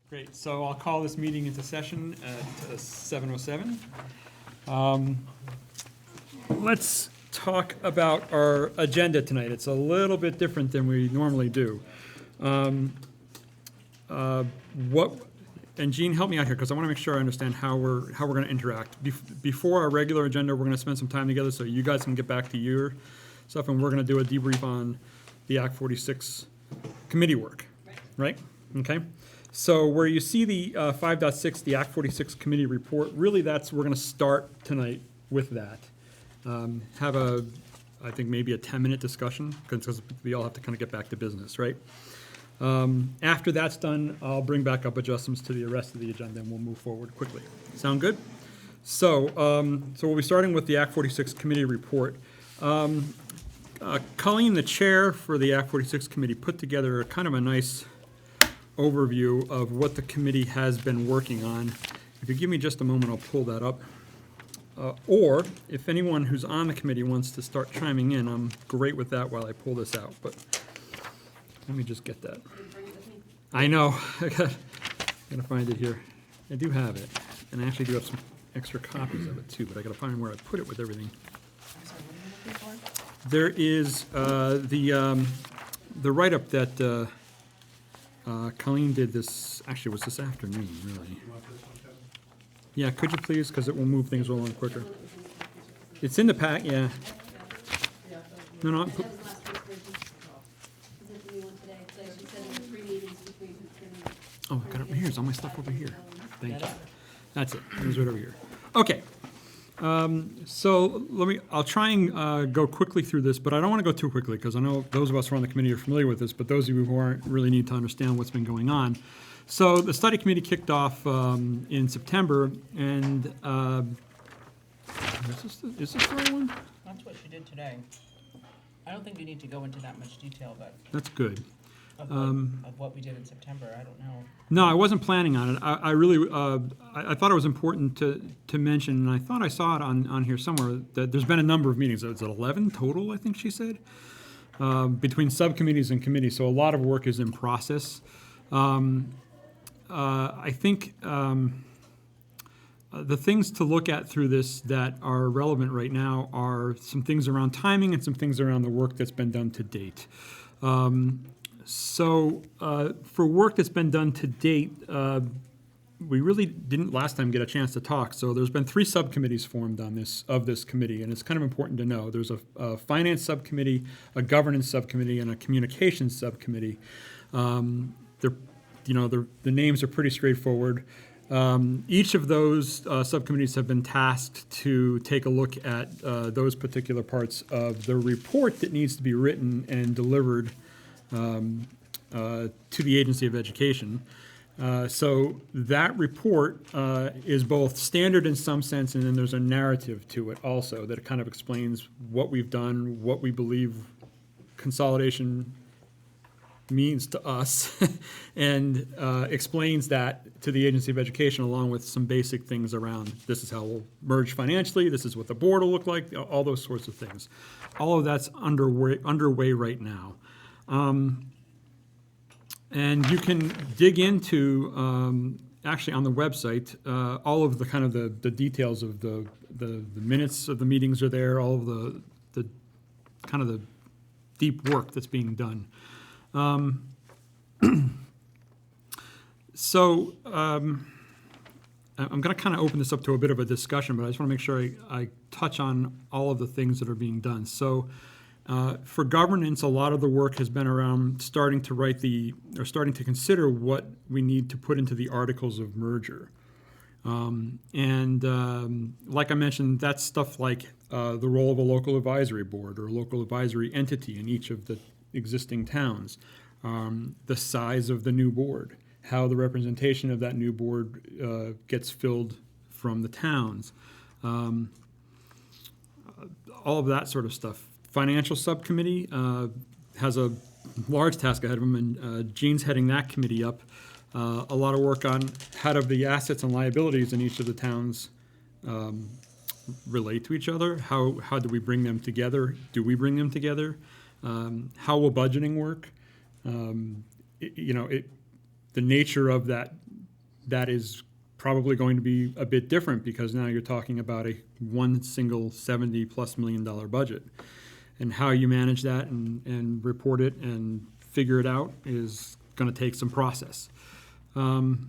Great, so I'll call this meeting into session at 7:07. Let's talk about our agenda tonight. It's a little bit different than we normally do. And Jean, help me out here, because I want to make sure I understand how we're going to interact. Before our regular agenda, we're going to spend some time together so you guys can get back to your stuff, and we're going to do a debrief on the Act 46 committee work, right? Okay. So where you see the 5.6, the Act 46 committee report, really we're going to start tonight with that. Have I think maybe a 10-minute discussion, because we all have to kind of get back to business, right? After that's done, I'll bring back up adjustments to the rest of the agenda, and we'll move forward quickly. Sound good? So we'll be starting with the Act 46 committee report. Colleen, the chair for the Act 46 committee, put together kind of a nice overview of what the committee has been working on. If you give me just a moment, I'll pull that up. Or if anyone who's on the committee wants to start chiming in, I'm great with that while I pull this out. But let me just get that. I know. I gotta find it here. I do have it, and I actually do have some extra copies of it too. But I gotta find where I put it with everything. There is the write-up that Colleen did this. Actually, it was this afternoon, really. Yeah, could you please, because it will move things along quicker. It's in the pack, yeah. No. Oh, I got it. Here's all my stuff over here. Thank you. That's it. It's right over here. Okay. So I'll try and go quickly through this, but I don't want to go too quickly because I know those of us who are on the committee are familiar with this, but those of you who aren't really need to understand what's been going on. So the study committee kicked off in September, and is this the right one? That's what she did today. I don't think you need to go into that much detail, but That's good. of what we did in September, I don't know. No, I wasn't planning on it. I really, I thought it was important to mention, and I thought I saw it on here somewhere, that there's been a number of meetings. It's 11 total, I think she said, between subcommittees and committees. So a lot of work is in process. I think the things to look at through this that are relevant right now are some things around timing and some things around the work that's been done to date. So for work that's been done to date, we really didn't last time get a chance to talk. So there's been 3 subcommittees formed on this committee, and it's kind of important to know. There's a finance subcommittee, a governance subcommittee, and a communications subcommittee. The names are pretty straightforward. Each of those subcommittees have been tasked to take a look at those particular parts of the report that needs to be written and delivered to the Agency of Education. So that report is both standard in some sense, and then there's a narrative to it also that kind of explains what we've done, what we believe consolidation means to us, and explains that to the Agency of Education, along with some basic things around this is how we'll merge financially, this is what the board will look like, all those sorts of things. All of that's underway right now. And you can dig into, actually on the website, all of the kind of the details of the minutes of the meetings are there, all of the kind of the deep work that's being done. So I'm going to kind of open this up to a bit of a discussion, but I just want to make sure I touch on all of the things that are being done. So for governance, a lot of the work has been around starting to consider what we need to put into the articles of merger. Like I mentioned, that's stuff like the role of a local advisory board or a local advisory entity in each of the existing towns, the size of the new board, how the representation of that new board gets filled from the towns, all of that sort of stuff. Financial subcommittee has a large task ahead of them, and Jean's heading that committee up. A lot of work on how do the assets and liabilities in each of the towns relate to each other? How do we bring them together? Do we bring them together? How will budgeting work? The nature of that that is probably going to be a bit different because now you're talking about one single $70+ million budget. And how you manage that and report it and figure it out is going to take some process. The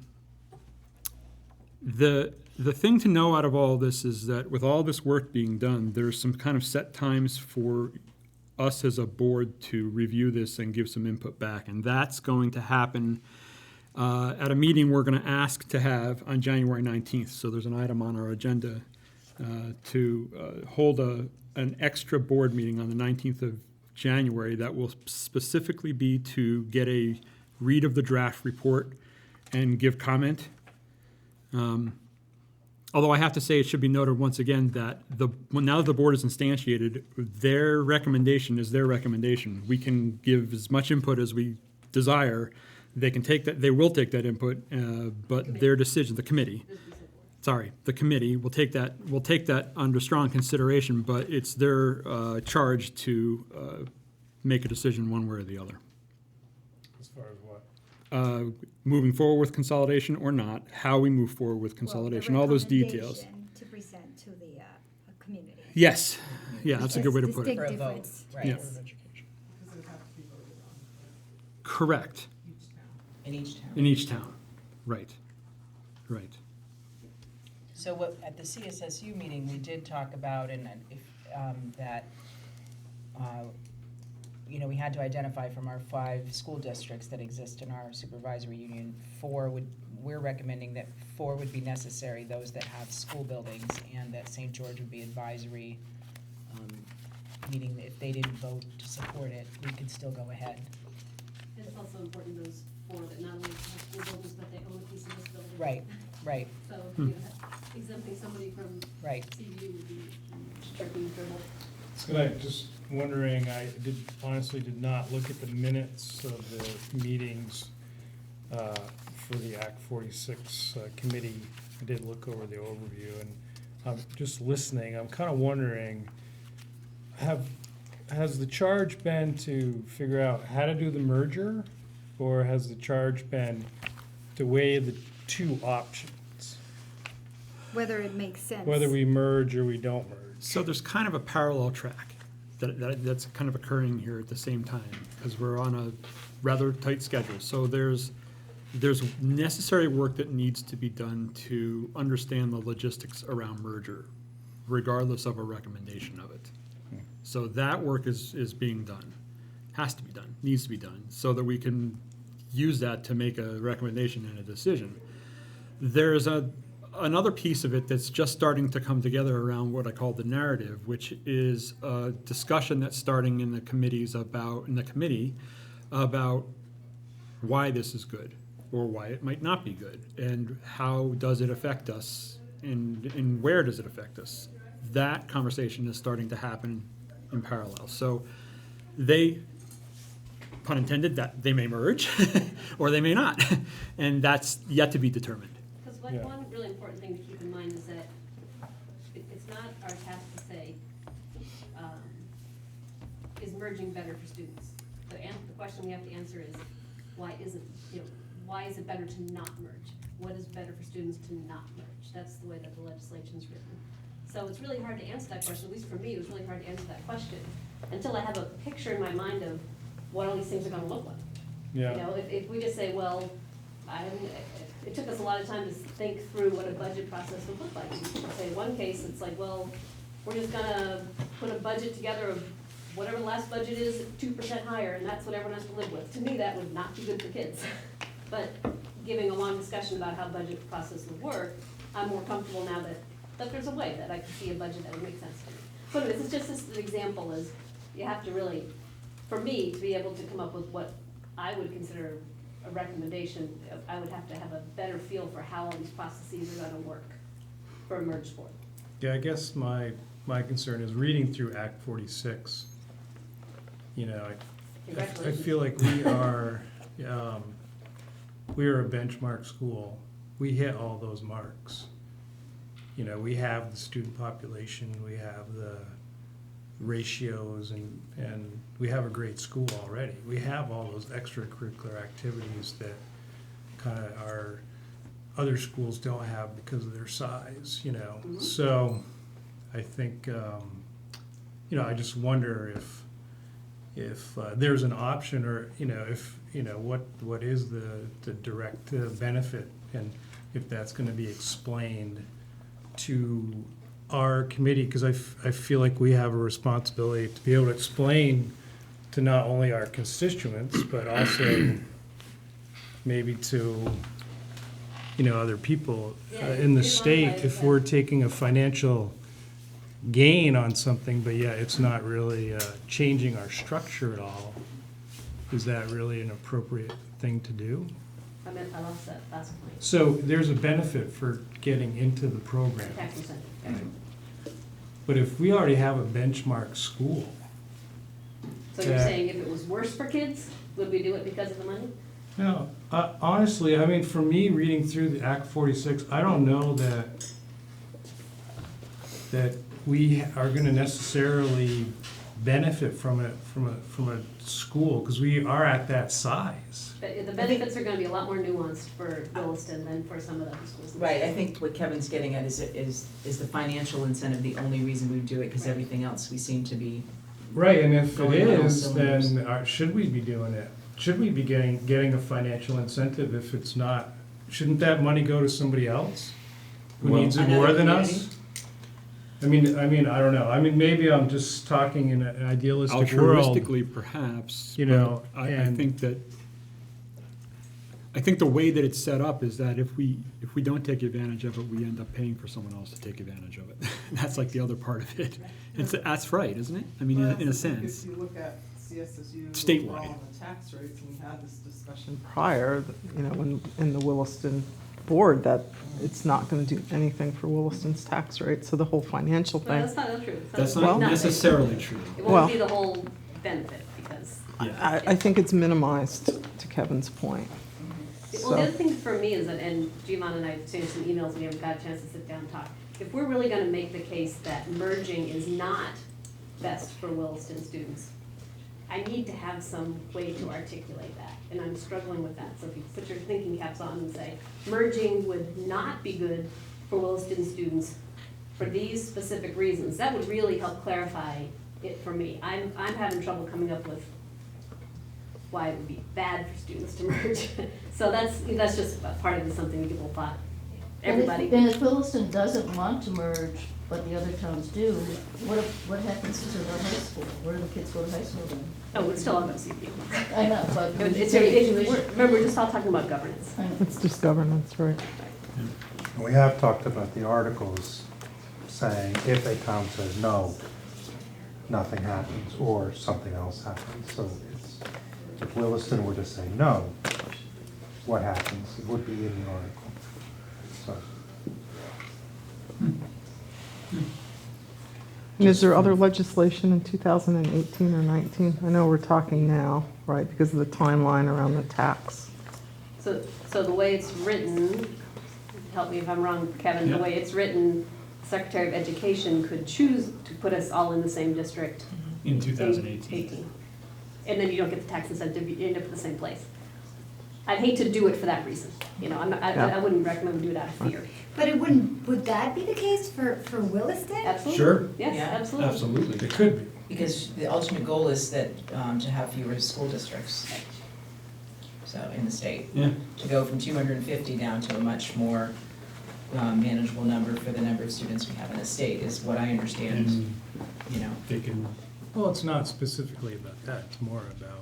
thing to know out of all this is that with all this work being done, there's some kind of set times for us as a board to review this and give some input back. And that's going to happen at a meeting we're going to ask to have on January 19th. So there's an item on our agenda to hold an extra board meeting on the 19th of January that will specifically be to get a read of the draft report and give comment. Although I have to say, it should be noted once again that now that the board is instantiated, their recommendation is their recommendation. We can give as much input as we desire. They can take that. They will take that input, but their decision, the committee will take that. Will take that under strong consideration. But it's their charge to make a decision one way or the other. As far as what? Moving forward with consolidation or not, how we move forward with consolidation, all those details. To present to the community. Yes, yeah, that's a good way to put it. Distinct For a vote, difference. right, Yeah. Because it would have to be voted on Correct, each town. in each town. in each town, right. So what, at the CSSU meeting, we did talk about, and if, that, we had to identify from our 5 school districts that exist in our supervisory union, we're recommending that 4 would be necessary, those that have school buildings, and that St. George would be advisory, meaning that if they didn't vote to support it, we could still go ahead. And it's also important, those 4 that not only have school buildings, but they own a piece of this building. Right, right, So, exempting somebody from right. CU would be tricky for them. So I just wondering, I honestly did not look at the minutes of the meetings for the Act 46 committee. I did look over the overview, and just listening, I'm kind of wondering, has the charge been to figure out how to do the merger, or has the charge been to weigh the 2 options, Whether it makes sense. whether we merge or we don't merge? So there's kind of a parallel track that's kind of occurring here at the same time, because we're on a rather tight schedule. So there's necessary work that needs to be done to understand the logistics around merger, regardless of a recommendation of it. So that work is being done, has to be done, needs to be done, so that we can use that to make a recommendation and a decision. There's another piece of it that's just starting to come together around what I call the narrative, which is a discussion that's starting in the committee about why this is good or why it might not be good, and how does it affect us, and where does it affect us. That conversation is starting to happen in parallel. So they, pun intended, that they may merge or they may not, and that's yet to be determined. Because Yeah. one really important thing to keep in mind is that it's not our task to say, is merging better for students? The question we have to answer is, why is it better to not merge? What is better for students to not merge? That's the way that the legislation's written. So it's really hard to answer that question, at least for me, it was really hard to answer that question, until I have a picture in my mind of what all these things are gonna look like. Yeah. You know, if we just say, well, it took us a lot of time to think through what a budget process would look like. Say, in one case, it's like, well, we're just gonna put a budget together of whatever the last budget is, 2% higher, and that's what everyone has to live with. To me, that would not be good for kids. But giving a long discussion about how budget process would work, I'm more comfortable now that there's a way that I can see a budget that would make sense to me. So anyways, it's just an example is, you have to really, for me, to be able to come up with what I would consider a recommendation, I would have to have a better feel for how all these processes are gonna work for a merged board. Yeah, I guess my concern is reading through Act 46. I Congratulations. feel like we are a benchmark school. We hit all those marks. We have the student population, we have the ratios, and we have a great school already. We have all those extracurricular activities that kind of are other schools don't have because of their size, you know? Mhm. So I think, you know, I just wonder if there's an option, or, you know, if, you know, what is the direct benefit, and if that's gonna be explained to our committee, because I feel like we have a responsibility to be able to explain to not only our constituents, but also maybe to, you know, other people in the state, if we're taking a financial gain on something, but yet it's not really changing our structure at all, is that really an appropriate thing to do? I meant, I lost that last point. So there's a benefit for getting into the program. Tax incentive, yeah. But if we already have a benchmark school, So you're Yeah. saying if it was worse for kids, would we do it because of the money? no, honestly, I mean, for me, reading through the Act 46, I don't know that we are gonna necessarily benefit from a school, because we are at that size. The benefits are gonna be a lot more nuanced for Williston than for some of the other schools. in the Right, I state. think what Kevin's getting at is the financial incentive the only reason we do it, because everything else we seem to be, Right, and if it Going on all is, cylinders. then should we be doing it? Should we be getting a financial incentive if it's not? Shouldn't that money go to somebody else who Well- needs it Another more than community? us? I mean, I don't know. I mean, maybe I'm just talking in an idealistic world. Altruistically, perhaps. You know, but I and- think the way that it's set up is that if we don't take advantage of it, we end up paying for someone else to take advantage of it. That's like the other part of it. That's right, isn't it? I mean, Well, in a I think sense. If you look at CSSU Statewide. overall on the tax rates, and we had this discussion prior, you know, in the Williston board, that it's not gonna do anything for Williston's tax rate, so the whole financial No, thing. that's not true. That's Well- not necessarily true. It Well- won't be the whole benefit, because, Yeah. I think it's minimized, to Kevin's point. well, the other So, thing for me is that, and Giovanna and I have exchanged some emails, we haven't got a chance to sit down and talk. If we're really gonna make the case that merging is not best for Williston students, I need to have some way to articulate that, and I'm struggling with that. So if you put your thinking caps on and say, merging would not be good for Williston students for these specific reasons, that would really help clarify it for me. I'm having trouble coming up with why it would be bad for students to merge. So that's just a part of something we give a thought. Everybody. And if Williston doesn't want to merge, but the other towns do, what happens to the high school? Where do the kids go to high school then? Oh, it's still on OCP. I know, but. Remember, we're just all talking about governance. I know. it's just governance, right? We have talked about the articles saying if a town says no, nothing happens, or something else happens. So it's, if Williston were to say no, what happens? It would be in the article. So, And is there other legislation in 2018 or 19? I know we're talking now, right, because of the timeline around the tax. So the way it's written, help me if I'm wrong, Kevin, the Yeah. way it's written, Secretary of Education could choose to put us all in the same district. In 2018. 18. And then you don't get the tax incentive, you end up at the same place. I'd hate to do it for that reason, you know, I Yeah. wouldn't recommend we do it out of fear. But would that be the case for Williston? Absolutely. Sure. Yes, Yeah. absolutely. Absolutely. It could be. because the ultimate goal is that, to have fewer school districts. So, in the state, Yeah. to go from 250 down to a much more manageable number for the number of students we have in the state is what I understand, And you know. they can, Well, it's not specifically about that. It's more about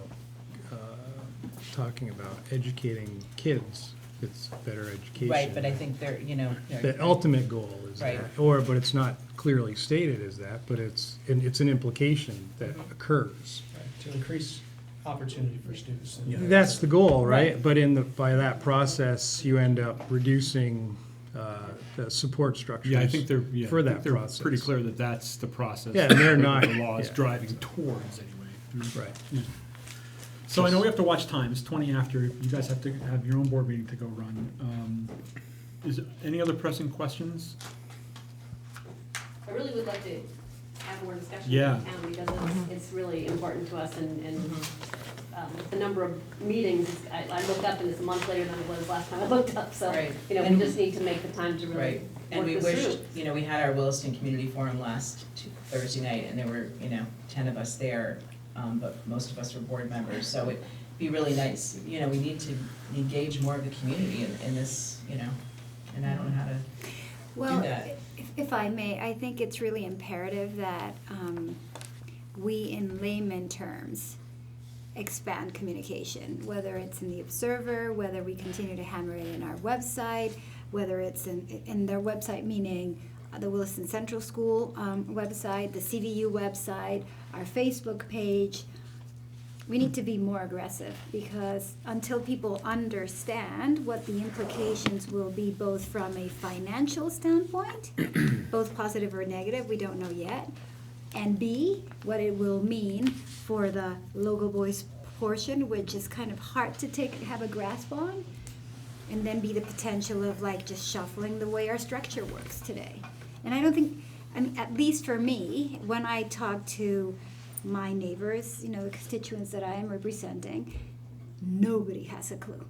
talking about educating kids. It's better education. Right, but I think they're, you know. The ultimate goal is Right. that, but it's not clearly stated as that, but it's an implication that occurs. To increase opportunity for students. That's the goal, right? Right. But by that process, you end up reducing the support structures. yeah, I think they're, yeah, For I that think they're process. pretty clear that that's the process. Yeah, and they're not- The law is yeah. driving towards anyway. Right. Yeah. So I know we have to watch time, it's 20 after, you guys have to have your own board meeting to go run. Is, any other pressing questions? I really would like to have more discussion Yeah. in town because it's really important to us and the number of meetings, I looked up and it's a month later than it was last time I looked up, so, Right. you know, we And- just need to make the time to really Right, and work we this wished, through. you know, we had our Williston Community Forum last Thursday night, and there were, 10 of us there, but most of us were board members, so it'd be really nice, we need to engage more of the community in this, and I don't know how to Well, do that. if I may, I think it's really imperative that we, in layman terms, expand communication, whether it's in the Observer, whether we continue to hammer it in our website, whether it's in their website, meaning the Williston Central School website, the CVU website, our Facebook page. We need to be more aggressive, because until people understand what the implications will be, both from a financial standpoint, both positive or negative, we don't know yet, and B, what it will mean for the local voice portion, which is kind of hard to have a grasp on, and then be the potential of just shuffling the way our structure works today. And I don't think, at least for me, when I talk to my neighbors, the constituents that I am representing, nobody has a clue.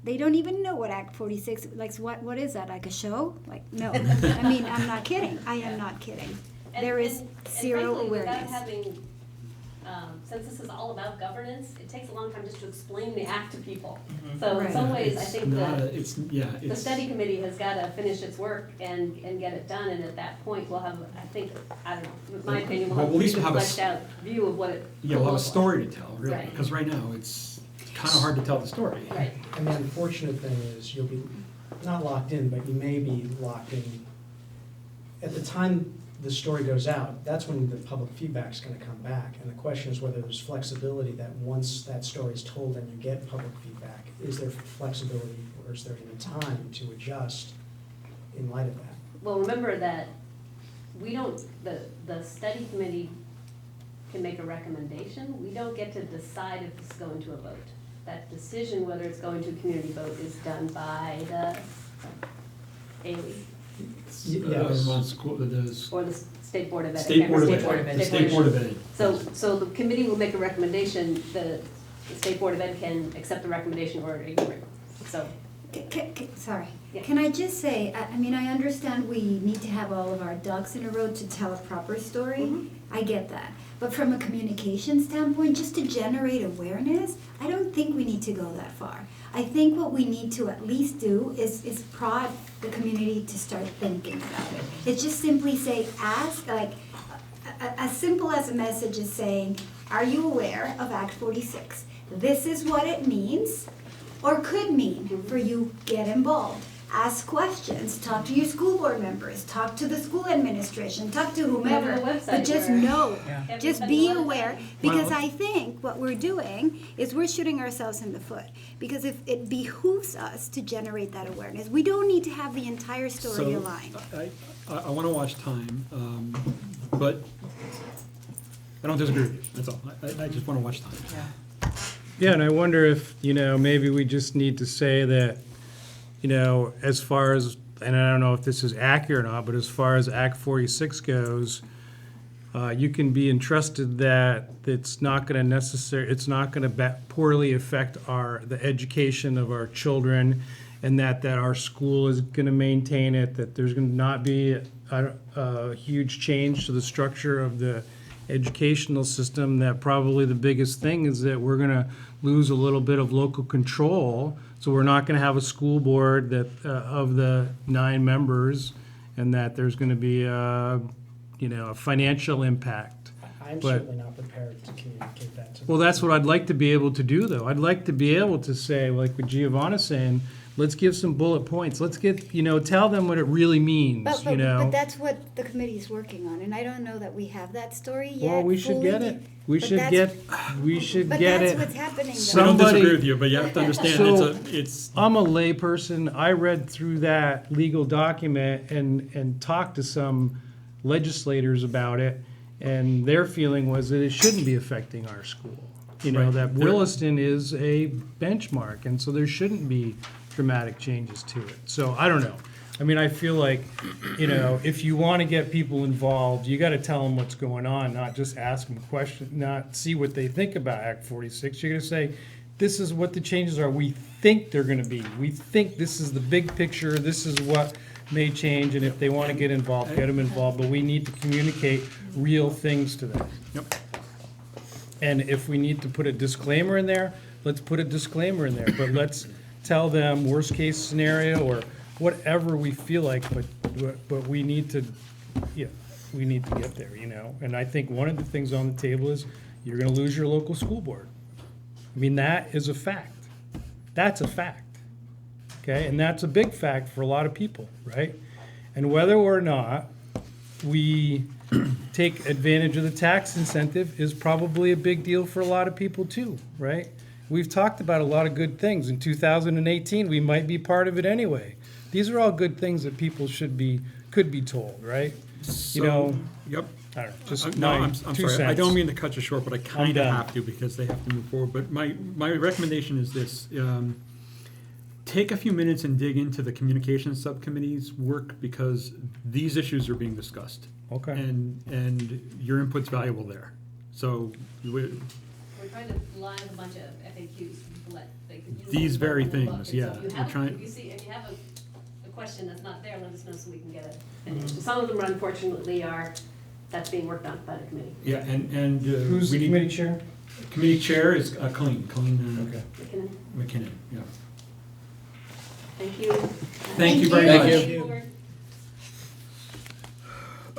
They don't even know what Act 46, what is that, like a show? No. I mean, I'm not kidding. I am not kidding. There is zero frankly, awareness. Without having, since this is all about governance, it takes a long time just to explain the act to people. So in Right. some ways, I It's think not the it's study committee has got to finish its work and get it done, and at that point, we'll have, I don't know, in my opinion, Well, we'll at have least a we'll have a fleshed out view of what it Yeah, will we'll have a look like. story to tell, really, Right. because right now it's kind of hard to tell the story. Right. And the unfortunate thing is you'll be not locked in, but you may be locked in. At the time the story goes out, that's when the public feedback's gonna come back. And the question is whether there's flexibility that once that story is told and you get public feedback, is there flexibility or is there even time to adjust in light of that? Well, remember that we don't, the study committee can make a recommendation. We don't get to decide if it's going to a vote. That decision, whether it's going to a community vote, is done by the AOE Yes. Vermont School, the or the State Board of Ed. I State can't Board of remember. Ed. State Board of Ed. So the committee will make a recommendation, the State Board of Ed can accept the recommendation or ignore it. So, Sorry. Yeah. Can I just say, I mean, I understand we need to have all of our ducks in a row to tell a proper story. Mhm. I get that. But from a communication standpoint, just to generate awareness, I don't think we need to go that far. I think what we need to at least do is prod the community to start thinking about it. It's just simply say, ask, as simple as a message is saying, are you aware of Act 46? This is what it means or could mean for you. Get involved. Ask questions, talk to your school board members, talk to the school administration, talk to whomever. We have a website But just where- know, Yeah. just Everybody be knows aware, that. because Well- I think what we're doing is we're shooting ourselves in the foot. Because if it behooves us to generate that awareness, we don't need to have the entire story So, aligned. I want to watch time, but I don't disagree with you, that's all. I just want to watch time. Yeah. Yeah, and I wonder if, maybe we just need to say that, as far as, and I don't know if this is accurate or not, but as far as Act 46 goes, you can be entrusted that it's not going to poorly affect the education of our children, and that our school is going to maintain it, that there's going to not be a huge change to the structure of the educational system, that probably the biggest thing is that we're going to lose a little bit of local control. So we're not going to have a school board that of the 9 members, and that there's going to be a financial impact. I'm But- certainly not prepared to communicate that to. Well, that's what I'd like to be able to do, though. I'd like to be able to say, like what Giovanna's saying, let's give some bullet points. Let's get, tell them what it really means, But that's what the committee is working on, and I don't know that we have that story yet. Well, we should fully. get it. We But should that's- get But it. that's what's happening, I don't though. Somebody- disagree with you, but you have to understand, So- it's, I'm a layperson. I read through that legal document and talked to some legislators about it, and their feeling was that it shouldn't be affecting our school. Right. That There- Williston is a benchmark, and so there shouldn't be dramatic changes to it. So I don't know. I mean, I feel like, if you want to get people involved, you got to tell them what's going on, not just ask them questions, not see what they think about Act 46. You're going to say, this is what the changes are. We think they're going to be. We think this is the big picture. This is what may change. And if they want to get involved, get them involved. But we need to communicate real things to them. Yep. And if we need to put a disclaimer in there, let's put a disclaimer in there. But let's tell them worst case scenario or whatever we feel like, but we need to, we need to get there, And I think one of the things on the table is you're gonna lose your local school board. I mean, that is a fact. That's a fact, okay? And that's a big fact for a lot of people, right? And whether or not we take advantage of the tax incentive is probably a big deal for a lot of people too, right? We've talked about a lot of good things. In 2018, we might be part of it anyway. These are all good things that people could be told, right? Yep. I don't know, just No, my I'm 2 sorry. I cents. don't mean to cut you short, but I kind of done. have to because they have to move forward. But my recommendation is this. Take a few minutes and dig into the communications subcommittee's work because these issues are being discussed. Okay. And your input's valuable there. So We're trying to line a bunch of FAQs, they could use. These them very and look. things, And so yeah, if you we're have, trying- if you have a question that's not there, let us know so we can get it finished. Some of them unfortunately that's being worked on by the committee. yeah, and Who's the committee chair? Committee chair is Colleen Okay. McKinnon, McKinnon. Yeah. thank you. Thank you very Thank much. you.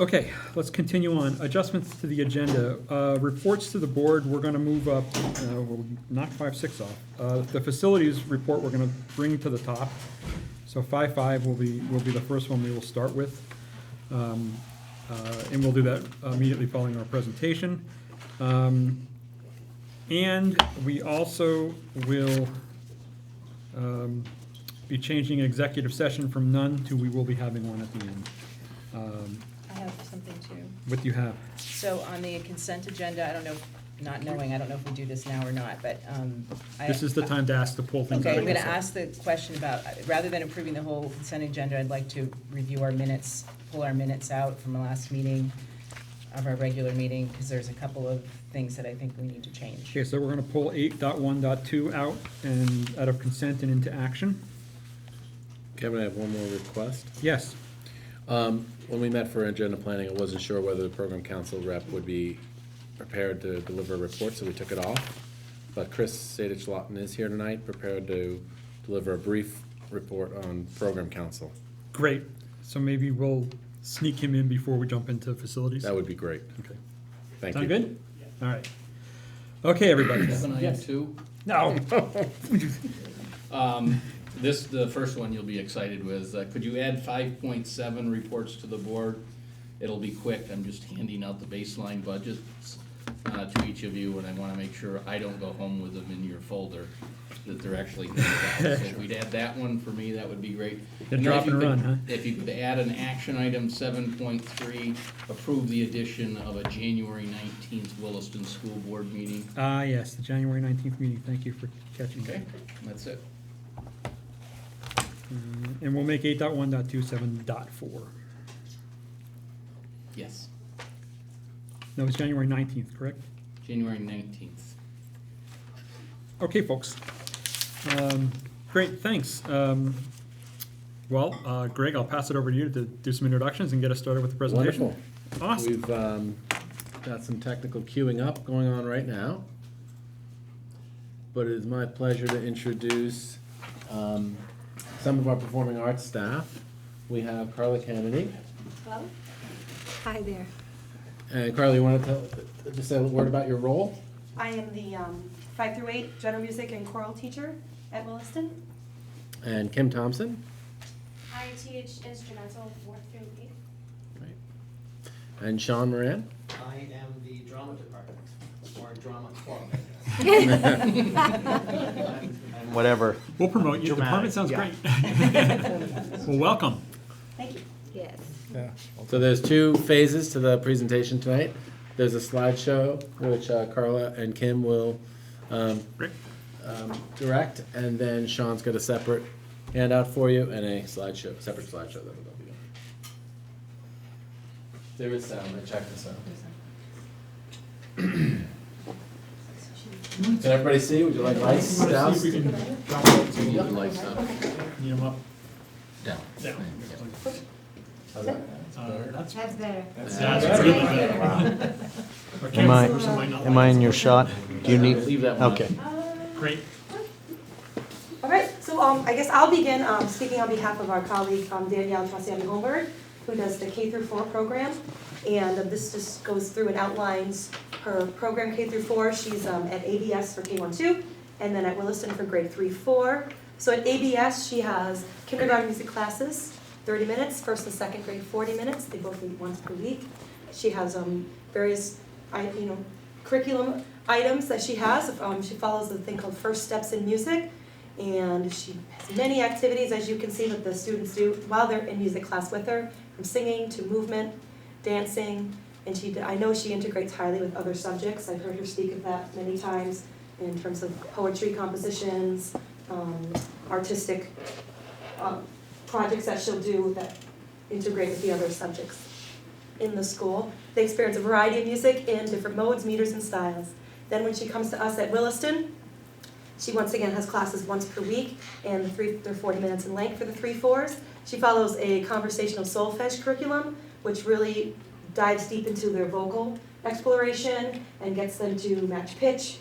Okay, let's continue on. Adjustments to the agenda. Reports to the board, we're gonna move up, we'll knock 5-6 off. The facilities report, we're gonna bring to the top. So 5-5 will be the first one we will start with. And we'll do that immediately following our presentation. And we also will be changing executive session from none to we will be having one at the end. I have something too. What do you have? So on the consent agenda, I don't know, not knowing, I don't know if we do this now or not, but This is the time to ask to pull things out. Okay, of I'm gonna consent. ask the question about, rather than approving the whole consent agenda, I'd like to review our minutes, pull our minutes out from the last meeting of our regular meeting, because there's a couple of things that I think we need to change. Okay, so we're gonna pull 8.1.2 out and out of consent and into action. Kevin, I have one more request. Yes, When we met for agenda planning, I wasn't sure whether the program council rep would be prepared to deliver a report, so we took it off. But Chris Sadich-Lawton is here tonight, prepared to deliver a brief report on program council. great. So maybe we'll sneak him in before we jump into facilities. That would be great. Okay. Thank you. Sound good? All right. Okay, everybody. Kevin, I have two. No. The first one you'll be excited with. Could you add 5.7 reports to the board? It'll be quick. I'm just handing out the baseline budgets to each of you, and I want to make sure I don't go home with them in your folder, that they're actually handed out. So if we'd add that one for me, that would be great. The And then drop if you and could- run, huh? If you could add an action item 7.3, approve the addition of a January 19th Williston School Board meeting. Yes, the January 19th meeting. Thank you for catching that. Okay, that's it. And we'll make 8.1.2 7.4. Yes, No, it's January 19th, correct? January 19th. Okay, folks. Great, thanks. Well, Greg, I'll pass it over to you to do some introductions and get us started with the presentation. Wonderful. Awesome. We've got some technical queuing up going on right now. But it is my pleasure to introduce some of our performing arts staff. We have Carla Kennedy. Hello? Hi there. And Carla, you want to just say a word about your role? I am the 5 through 8 general music and choral teacher at Williston. And Kim Thompson. I teach instrumental 4 through 8. Right. And Sean Moran. I am the drama department, or drama club. And whatever. We'll promote you. The Dramatic, department sounds yeah. great. Well, welcome. Thank you. Yes. Yeah. So there's two phases to the presentation tonight. There's a slideshow, which Carla and Kim will Great. direct, and then Sean's got a separate handout for you and a slideshow, separate slideshow that we'll be doing. There is sound, I checked the sound. Can everybody see? Would you like lights? Douse? You need the lights up. Need 'em up. Down. How's that? That's That's better. That's really better. Am I in your shot? Do you need? Leave that one up. Okay. Great. All right, so I guess I'll begin speaking on behalf of our colleague Danielle Trasian-Holmberg, who does the K through 4 program. And this just goes through and outlines her program K through 4. She's at ABS for K1-2, and then at Williston for grade 3-4. So at ABS, she has kindergarten music classes, 30 minutes, first and second grade 40 minutes. They both meet once per week. She has various curriculum items that she has. She follows a thing called First Steps in Music, and she has many activities, as you can see, that the students do while they're in music class with her, from singing to movement, dancing, and I know she integrates highly with other subjects. I've heard her speak of that many times in terms of poetry compositions, artistic projects that she'll do that integrate with the other subjects in the school. They experience a variety of music in different modes, meters, and styles. Then when she comes to us at Williston, she once again has classes once per week, and they're 40 minutes in length for the 3-4s. She follows a conversational solfege curriculum, which really dives deep into their vocal exploration and gets them to match pitch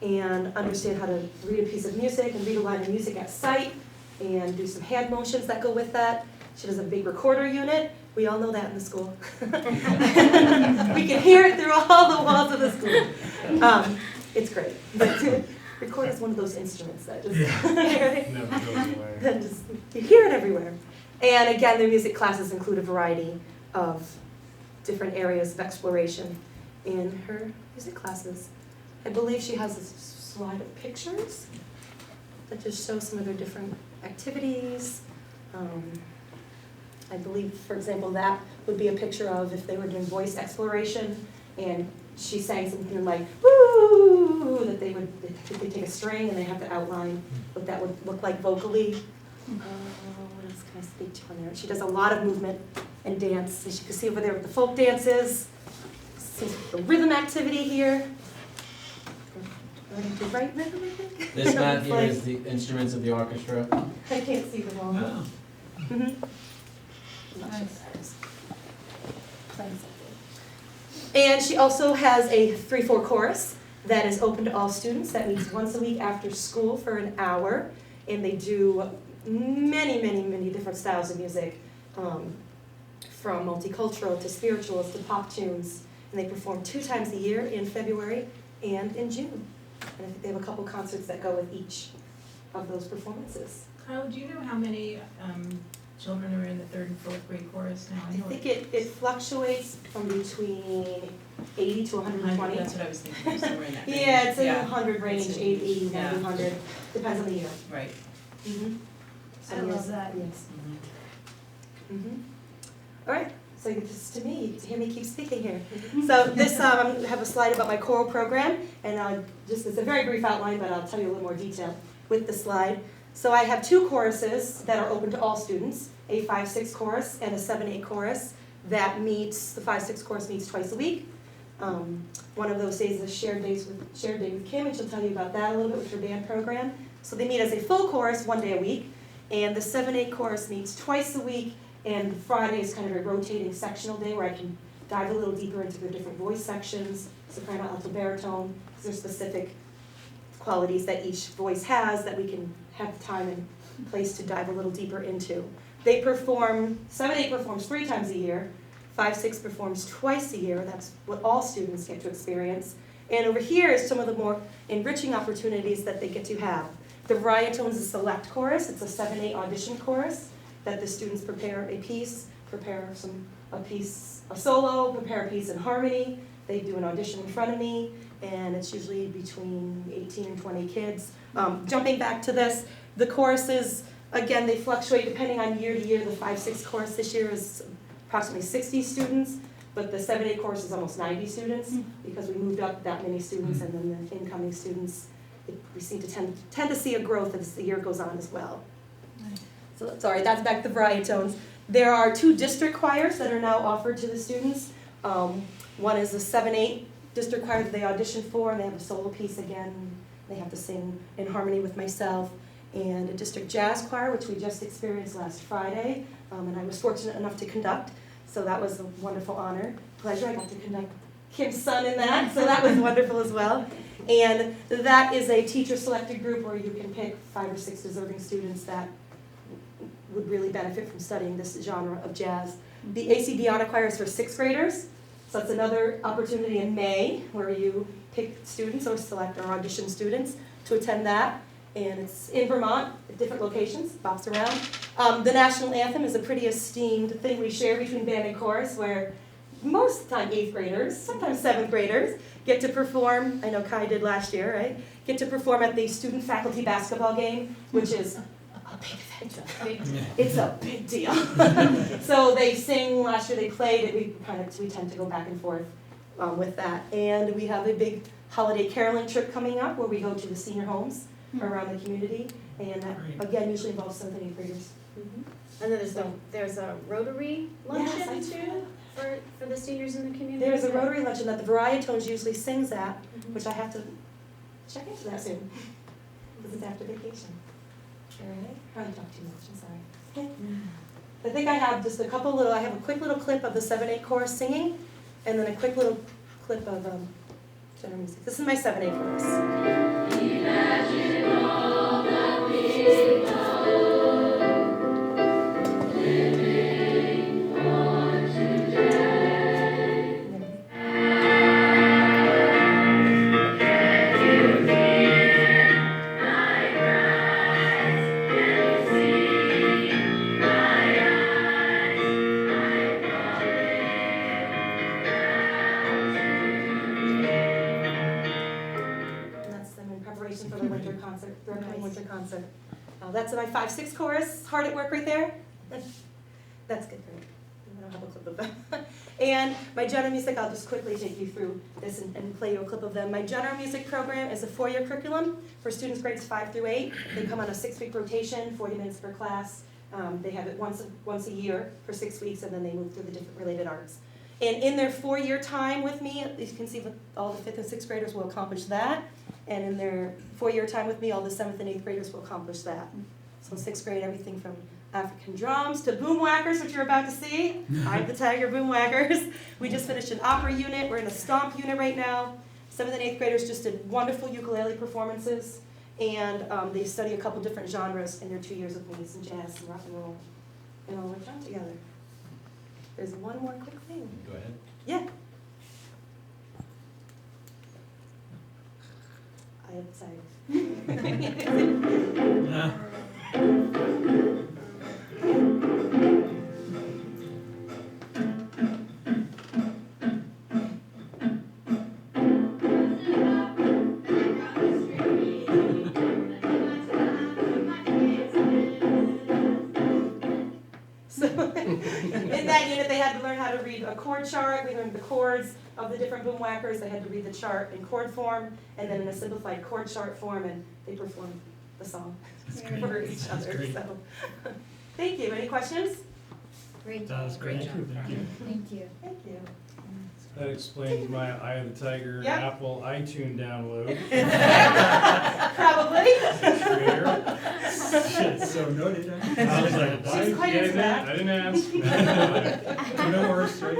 and understand how to read a piece of music and read a line of music at sight and do some hand motions that go with that. She does a big recorder unit. We all know that in the school. We can hear it through all the walls of the school. It's great. But recorder is one of those instruments that just, Never goes away. that just, you hear it everywhere. And again, their music classes include a variety of different areas of exploration in her music classes. I believe she has a slide of pictures that just shows some of their different activities. I believe, for example, that would be a picture of if they were doing voice exploration and she sang something like, woo, that they take a string and they have to outline what that would look like vocally. What else can I speak to on there? She does a lot of movement and dance. As you can see over there with the folk dances, see the rhythm activity here. Learning to write rhythm, I think. This map here Like- is the instruments of the orchestra. I can't see them all. Oh. Mhm. And she also has a 3-4 chorus that is open to all students, that meets once a week after school for an hour. And they do many, many, many different styles of music, from multicultural to spirituals to pop tunes. And they perform 2 times a year, in February and in June. And I think they have a couple concerts that go with each of those performances. Kyle, do you know how many children are in the 3rd and 4th grade chorus now? I think it fluctuates from between 80 to 120. That's what I was thinking, somewhere in that range. Yeah, it's in the Yeah. 100 range, It's in- 80, yeah. 90, 100, depends on the year. Right. Mm-hmm. I love that. Yes. Mm-hmm. All right, so this to me, you get to hear me keep speaking here. So this, I have a slide about my choral program, and it's a very brief outline, but I'll tell you a little more detail with the slide. So I have 2 choruses that are open to all students, a 5-6 chorus and a 7-8 chorus that meets, the 5-6 chorus meets twice a week. One of those days is a shared day with Kim, and she'll tell you about that a little bit with her band program. So they meet as a full chorus 1 day a week, and the 7-8 chorus meets twice a week, and Friday is kind of a rotating sectional day where I can dive a little deeper into their different voice sections, soprano, alto, baritone, because there's specific qualities that each voice has that we can have the time and place to dive a little deeper into. They perform, 7-8 performs 3 times a year, 5-6 performs twice a year. That's what all students get to experience. And over here is some of the more enriching opportunities that they get to have. The Varietones is a select chorus. It's a 7-8 audition chorus that the students prepare a piece, a solo, prepare a piece in harmony. They do an audition in front of me, and it's usually between 18 and 20 kids. Jumping back to this, the choruses, again, they fluctuate depending on year to year. The 5-6 chorus this year is approximately 60 students, but the 7-8 chorus is almost 90 students because we moved up that many students, and then the incoming students, we seem to tend to see a growth as the year goes on as well. So, sorry, that's back to the variety tones. There are 2 district choirs that are now offered to the students. One is the 7-8 district choir that they auditioned for, and they have a solo piece again. They have to sing in harmony with myself. And a district jazz choir, which we just experienced last Friday, and I was fortunate enough to conduct. So that was a wonderful honor, pleasure. I got to conduct Kim's son in that, so that was wonderful as well. And that is a teacher-selected group where you can pick 5 or 6 deserving students that would really benefit from studying this genre of jazz. The ACB Honor Choir is for 6th graders, so that's another opportunity in May where you pick students or select or audition students to attend that. And it's in Vermont, at different locations, bops around. The national anthem is a pretty esteemed thing we share between band and chorus, where most of the time 8th graders, sometimes 7th graders, get to perform. I know Kai did last year, right? Get to perform at the student-faculty basketball game, which is a big event. It's a big deal. So they sing, last year they played, we tend to go back and forth with that. And we have a big holiday caroling trip coming up where we go to the senior homes around the community, and that, again, usually involves 7th and 8th graders. And then there's a Rotary luncheon Yes, too for the seniors in the community? There's a Rotary luncheon that the Variety Tones usually sings at, which I have to check into that soon, because it's after vacation. All right, probably talk too much, I'm sorry. I think I have just a quick little clip of the 7-8 chorus singing, and then a quick little clip of general music. This is my 7-8 chorus. Imagine all that we living for today. You hear my cries, and see my eyes, I'm and that's them in preparation for the winter concert, the upcoming winter concert. That's my 5-6 chorus, hard at work right there. That's good for me. I don't have a clip of them. And my general music, I'll just quickly take you through this and play you a clip of them. My general music program is a 4-year curriculum for students grades 5 through 8. They come on a 6-week rotation, 40 minutes per class. They have it once a year for 6 weeks, and then they move through the different related arts. And in their 4-year time with me, as you can see, all the 5th and 6th graders will accomplish that. And in their 4-year time with me, all the 7th and 8th graders will accomplish that. So 6th grade, everything from African drums to boom whackers, which you're about to see. I'm the Tiger boom whackers. We just finished an opera unit. We're in a stomp unit right now. 7th and 8th graders just did wonderful ukulele performances. And they study a couple different genres in their 2 years with me, some jazz, some rock and roll. And all worked out together. There's one more quick thing. Go ahead. Yeah. I am excited. So in that unit, they had to learn how to read a chord chart. We learned the chords of the different boom whackers. They had to read the chart in chord form and then in a simplified chord chart form, and they performed the song for each other. So, thank you. Any questions? Great. That was great. Thank you. Thank you. That explains my Eye of the Tiger Yep. Apple iTunes download. Probably. Shit, so noted. I was like, why She's quite did into that. I didn't ask. No worse, right?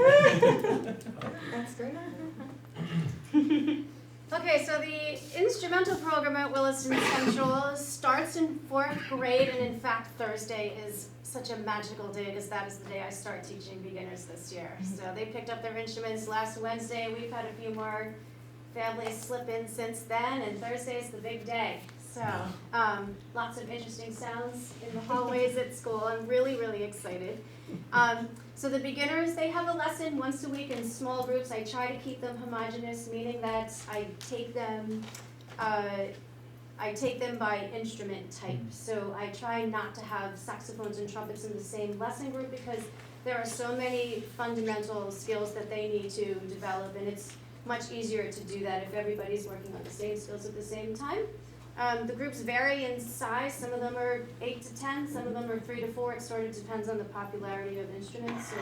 That's great. Okay, so the instrumental program at Williston Central starts in 4th grade, and in fact Thursday is such a magical day because that is the day I start teaching beginners this year. So they picked up their instruments last Wednesday. We've had a few more families slip in since then, and Thursday's the big day. So lots of interesting sounds in the hallways at school. I'm really, really excited. So the beginners, they have a lesson once a week in small groups. I try to keep them homogeneous, meaning that I take them by instrument type. So I try not to have saxophones and trumpets in the same lesson group because there are so many fundamental skills that they need to develop, and it's much easier to do that if everybody's working on the same skills at the same time. The groups vary in size. Some of them are 8 to 10, some of them are 3 to 4. It sort of depends on the popularity of instruments. So,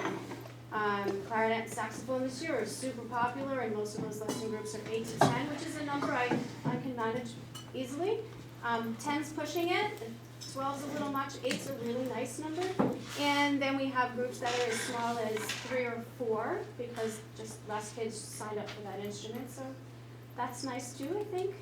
clarinet and saxophone this year are super popular, and most of those lesson groups are 8 to 10, which is a number I can manage easily. 10's pushing it, 12's a little much, 8's a really nice number. And then we have groups that are as small as 3 or 4, because just less kids signed up for that instrument, so that's nice too, I think.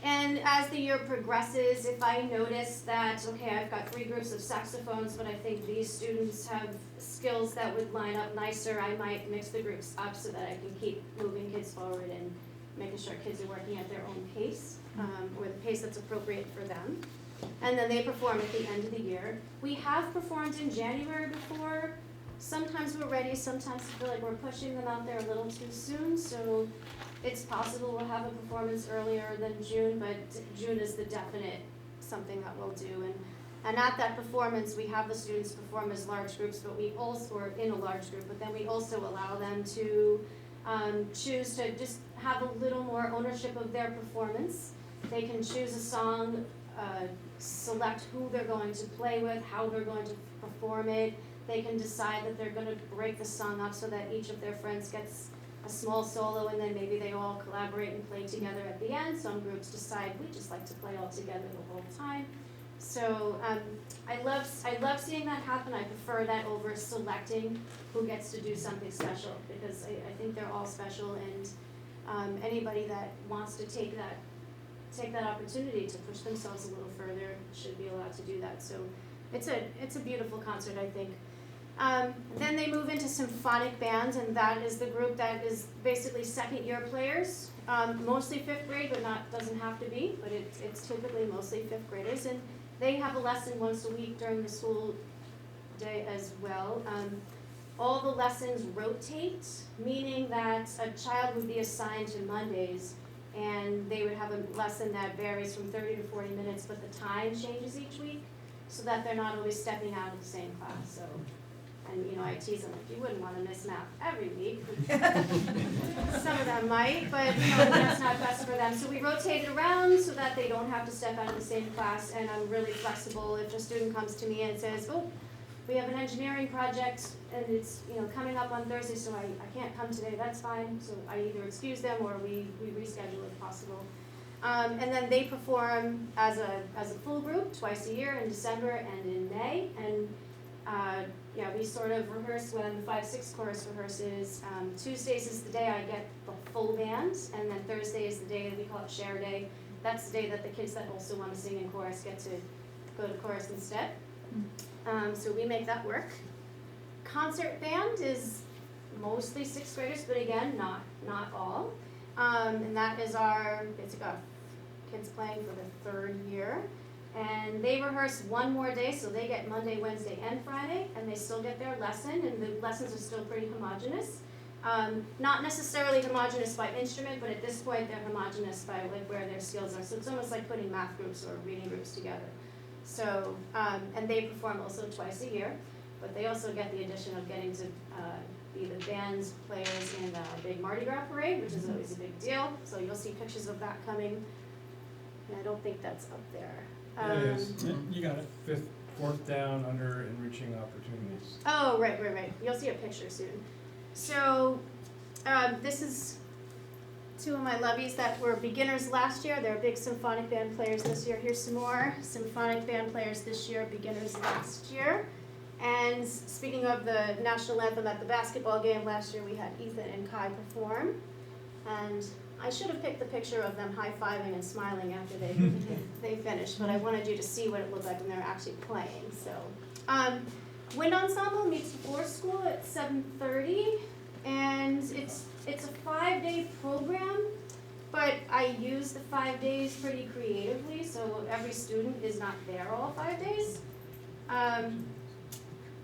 And as the year progresses, if I notice that, okay, I've got 3 groups of saxophones, but I think these students have skills that would line up nicer, I might mix the groups up so that I can keep moving kids forward and making sure kids are working at their own pace, or the pace that's appropriate for them. And then they perform at the end of the year. We have performed in January before. Sometimes we're ready, sometimes I feel like we're pushing them out there a little too soon, so it's possible we'll have a performance earlier than June, but June is the definite something that we'll do. And at that performance, we have the students perform as large groups, but we also are in a large group, but then we also allow them to choose to just have a little more ownership of their performance. They can choose a song, select who they're going to play with, how they're going to perform it. They can decide that they're going to break the song up so that each of their friends gets a small solo, and then maybe they all collaborate and play together at the end. Some groups decide we just like to play all together the whole time. So I love seeing that happen. I prefer that over selecting who gets to do something special, because I think they're all special, and anybody that wants to take that opportunity to push themselves a little further should be allowed to do that. So it's a beautiful concert, I think. Then they move into symphonic bands, and that is the group that is basically second-year players, mostly 5th grade, but doesn't have to be, but it's typically mostly 5th graders, and they have a lesson once a week during the school day as well. All the lessons rotate, meaning that a child would be assigned to Mondays, and they would have a lesson that varies from 30 to 40 minutes, but the time changes each week, so that they're not always stepping out of the same class. So. And, I tease them, if you wouldn't want to miss math every week. Some of them might, but, that's not best for them. So we rotate it around so that they don't have to step out of the same class, and I'm really flexible. If a student comes to me and says, oh, we have an engineering project, and it's, coming up on Thursday, so I can't come today, that's fine. So I either excuse them or we reschedule if possible. And then they perform as a full group twice a year in December and in May. And we sort of rehearse when the 5-6 chorus rehearses. Tuesdays is the day I get the full band, and then Thursday is the day that we call it share day. That's the day that the kids that also want to sing in chorus get to go to chorus instead. So we make that work. Concert band is mostly 6th graders, but again, not all. And that is it's got kids playing for the 3rd year. And they rehearse one more day, so they get Monday, Wednesday, and Friday, and they still get their lesson, and the lessons are still pretty homogeneous. Not necessarily homogeneous by instrument, but at this point they're homogeneous by where their skills are. So it's almost like putting math groups or reading groups together. So, and they perform also twice a year, but they also get the addition of getting to be the band players in a big Mardi Gras parade, which is always a big deal. So you'll see pictures of that coming. And I don't think that's up there. It is. You got it. 4th down under enriching opportunities. Oh, right. You'll see a picture soon. So, this is 2 of my lovies that were beginners last year. They're big symphonic band players this year. Here's some more symphonic band players this year, beginners last year. And speaking of the national anthem at the basketball game last year, we had Ethan and Kai perform. And I should have picked the picture of them high-fiving and smiling after they finished, but I wanted you to see what it looked like when they were actually playing. So, Wind Ensemble meets before school at 7:30, and it's a 5-day program, but I use the 5 days pretty creatively, so every student is not there all 5 days.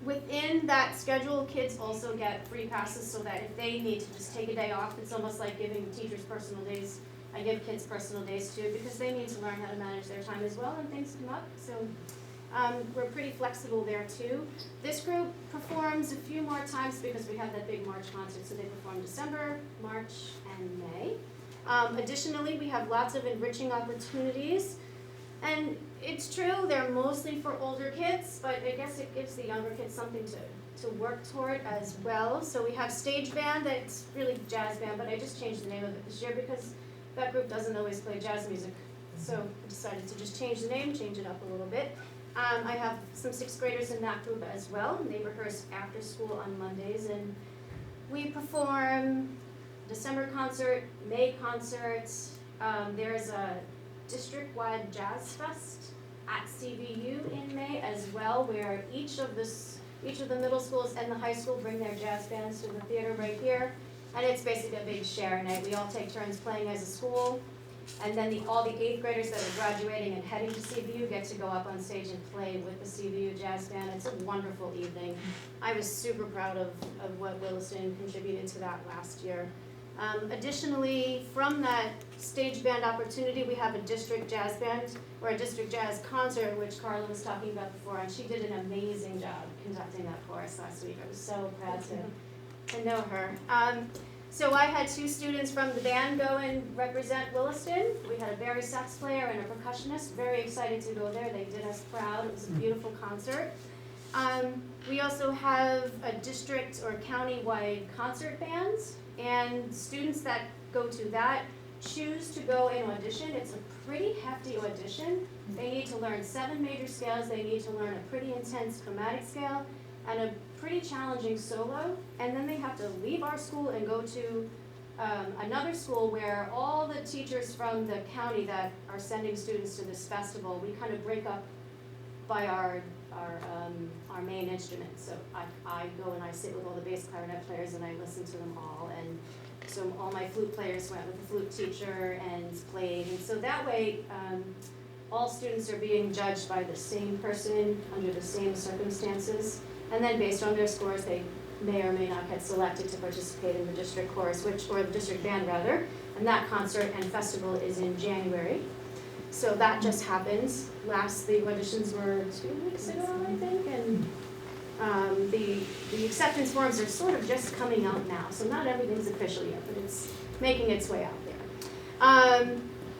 Within that schedule, kids also get free passes so that if they need to just take a day off, it's almost like giving teachers personal days. I give kids personal days too, because they need to learn how to manage their time as well, and things come up. So we're pretty flexible there too. This group performs a few more times because we have that big March concert, so they perform December, March, and May. Additionally, we have lots of enriching opportunities. And it's true, they're mostly for older kids, but I guess it gives the younger kids something to work toward as well. So we have stage band, that's really jazz band, but I just changed the name of it this year because that group doesn't always play jazz music. So I decided to just change the name, change it up a little bit. I have some 6th graders in that group as well. They rehearse after school on Mondays, and we perform December concert, May concerts. There's a district-wide jazz fest at CVU in May as well, where each of the middle schools and the high school bring their jazz bands to the theater right here. And it's basically a big share night. We all take turns playing as a school. And then all the 8th graders that are graduating and heading to CVU get to go up on stage and play with the CVU jazz band. It's a wonderful evening. I was super proud of what Williston contributed to that last year. Additionally, from that stage band opportunity, we have a district jazz band, or a district jazz concert, which Carla was talking about before, and she did an amazing job conducting that for us last week. I was so proud to know her. So I had 2 students from the band go and represent Williston. We had a bari sax player and a percussionist, very excited to go there. They did us proud. It was a beautiful concert. We also have a district or county-wide concert bands, and students that go to that choose to go and audition. It's a pretty hefty audition. They need to learn 7 major scales. They need to learn a pretty intense chromatic scale and a pretty challenging solo. And then they have to leave our school and go to another school where all the teachers from the county that are sending students to this festival, we kind of break up by our main instrument. So I go and I sit with all the bass clarinet players and I listen to them all. And so all my flute players went with the flute teacher and played. And so that way, all students are being judged by the same person under the same circumstances. And then based on their scores, they may or may not get selected to participate in the district chorus, or the district band rather. And that concert and festival is in January. So that just happened. The auditions were 2 weeks ago, I think, and the acceptance forms are sort of just coming out now. So not everything's official yet, but it's making its way out there.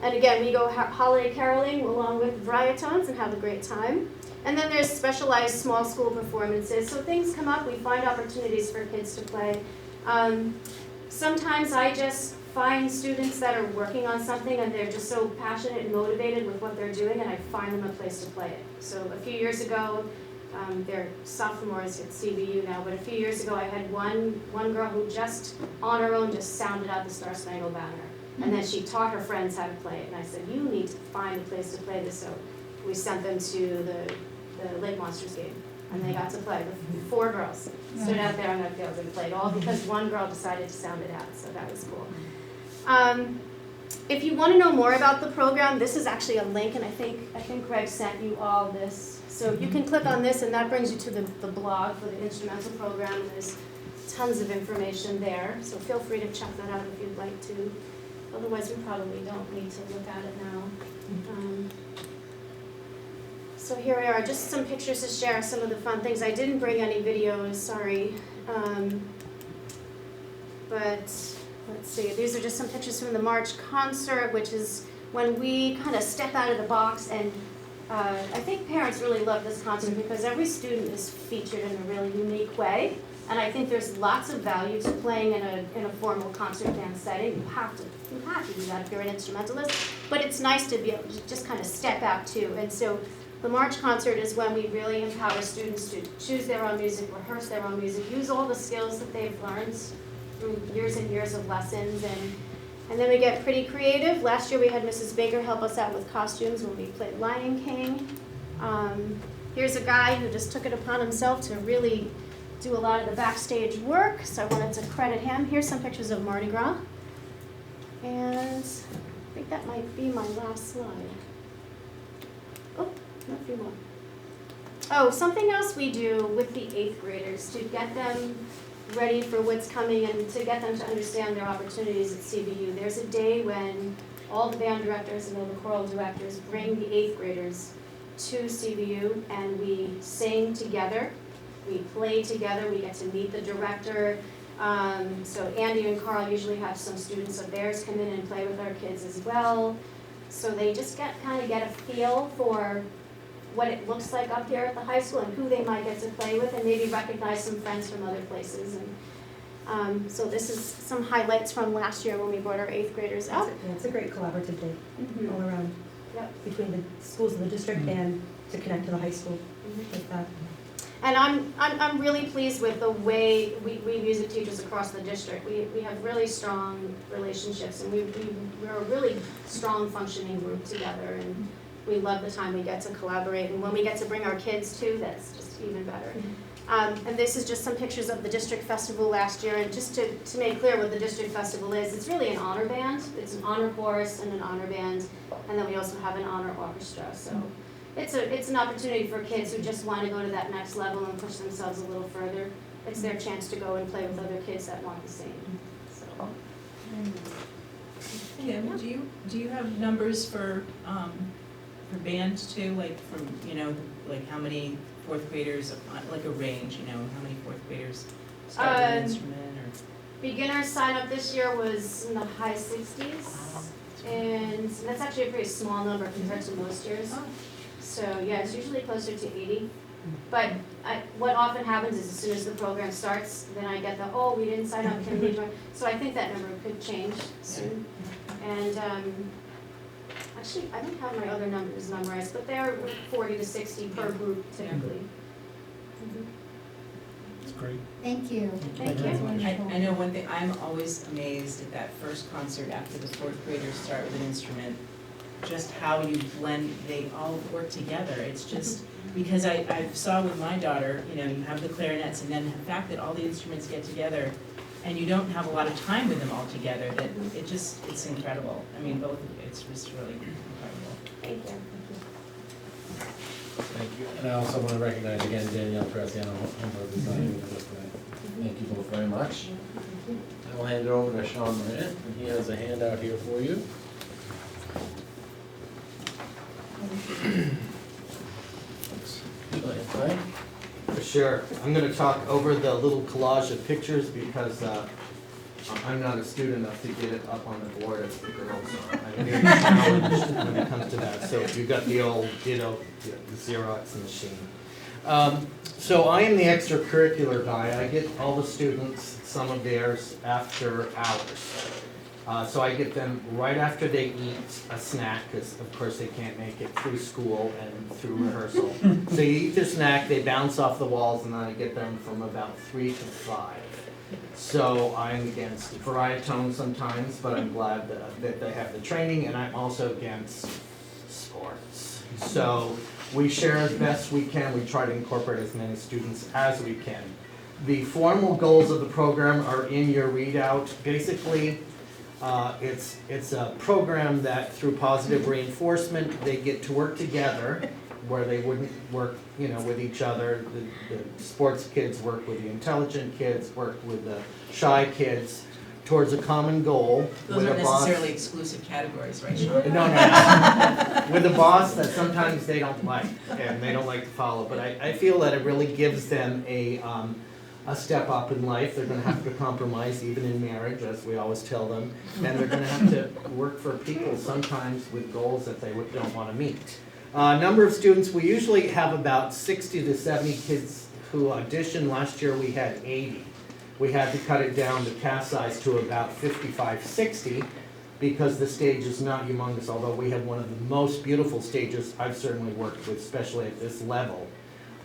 And again, we go holiday caroling along with Briatones and have a great time. And then there's specialized small school performances. So things come up, we find opportunities for kids to play. Sometimes I just find students that are working on something and they're just so passionate and motivated with what they're doing, and I find them a place to play it. So a few years ago, they're sophomores at CVU now, but a few years ago I had one girl who just on her own just sounded out the Star Spangled Banner. And then she taught her friends how to play it, and I said, you need to find a place to play this. So we sent them to the Lake Monsters game, and they got to play with 4 girls. Stood out there on that field and played, all because one girl decided to sound it out, so that was cool. If you want to know more about the program, this is actually a link, and I think Greg sent you all this. So you can click on this, and that brings you to the blog for the instrumental program, and there's tons of information there. So feel free to check that out if you'd like to. Otherwise, we probably don't need to look at it now. So here we are, just some pictures to share some of the fun things. I didn't bring any videos, sorry. But let's see, these are just some pictures from the March concert, which is when we kind of step out of the box, and I think parents really love this concert because every student is featured in a really unique way. And I think there's lots of value to playing in a formal concert band setting. You have to do that if you're an instrumentalist. But it's nice to be able to just kind of step out too. And so the March concert is when we really empower students to choose their own music, rehearse their own music, use all the skills that they've learned through years and years of lessons. And then we get pretty creative. Last year we had Mrs. Baker help us out with costumes when we played Lion King. Here's a guy who just took it upon himself to really do a lot of the backstage work, so I wanted to credit him. Here's some pictures of Mardi Gras. And I think that might be my last slide. Oh, a few more. Oh, something else we do with the 8th graders to get them ready for what's coming and to get them to understand their opportunities at CVU. There's a day when all the band directors and all the choral directors bring the 8th graders to CVU, and we sing together. We play together, we get to meet the director, So Andy and Carl usually have some students of theirs come in and play with our kids as well. So they just kind of get a feel for what it looks like up here at the high school and who they might get to play with, and maybe recognize some friends from other places. And so this is some highlights from last year when we brought our 8th graders out. It's a great collaborative day Mhm. all around. Yep. Between the schools in the district and to connect to the high school with that. And I'm really pleased with the way we music teachers across the district. We have really strong relationships, and we're a really strong functioning group together, and we love the time we get to collaborate. And when we get to bring our kids too, that's just even better. And this is just some pictures of the district festival last year, and just to make clear what the district festival is, it's really an honor band. It's an honor chorus and an honor band, and then we also have an honor orchestra. So it's an opportunity for kids who just want to go to that next level and push themselves a little further. It's their chance to go and play with other kids that want the same. So. Yeah, do you have numbers for bands too, like from, like how many 4th graders, like a range, how many 4th graders start with an instrument or? Beginner sign up this year was in the high 60s, and that's actually a pretty small number compared to most years. So yeah, it's usually closer to 80. But what often happens is as soon as the program starts, then I get we didn't sign up, can we join? So I think that number could change soon. And actually, I don't have my other numbers memorized, but they're 40 to 60 per group typically. It's great. Thank you. Thank you. I know one thing, I'm always amazed at that first concert after the 4th graders start with an instrument, just how you blend, they all work together. It's just, because I saw with my daughter, you have the clarinets, and then the fact that all the instruments get together, and you don't have a lot of time with them all together, that it's incredible. I mean, it's just really incredible. Thank you. Thank you. And I also want to recognize again Danielle Graziano, Homburg Design. Thank you both very much. I will hand it over to Sean Moran, and he has a handout here for you. For sure. I'm going to talk over the little collage of pictures because I'm not astute enough to get it up on the board as the girls are. I'm very challenged when it comes to that. So you've got the old, the Xerox machine. So I am the extracurricular guy. I get all the students, some of theirs, after hours. So I get them right after they eat a snack, because of course they can't make it through school and through rehearsal. So you eat their snack, they bounce off the walls, and then I get them from about 3 to 5. So I'm against varietone sometimes, but I'm glad that they have the training, and I'm also against sports. So we share as best we can. We try to incorporate as many students as we can. The formal goals of the program are in your readout. Basically, it's a program that through positive reinforcement, they get to work together where they wouldn't work, with each other. The sports kids work with the intelligent kids, work with the shy kids towards a common goal. Those with aren't a boss. necessarily exclusive categories, right, Sean? No. With a boss that sometimes they don't like, and they don't like to follow. But I feel that it really gives them a step up in life. They're going to have to compromise even in marriage, as we always tell them. And they're going to have to work for people sometimes with goals that they don't want to meet. Number of students, we usually have about 60 to 70 kids who audition. Last year we had 80. We had to cut it down to cast size to about 55, 60 because the stage is not humongous, although we have one of the most beautiful stages I've certainly worked with, especially at this level.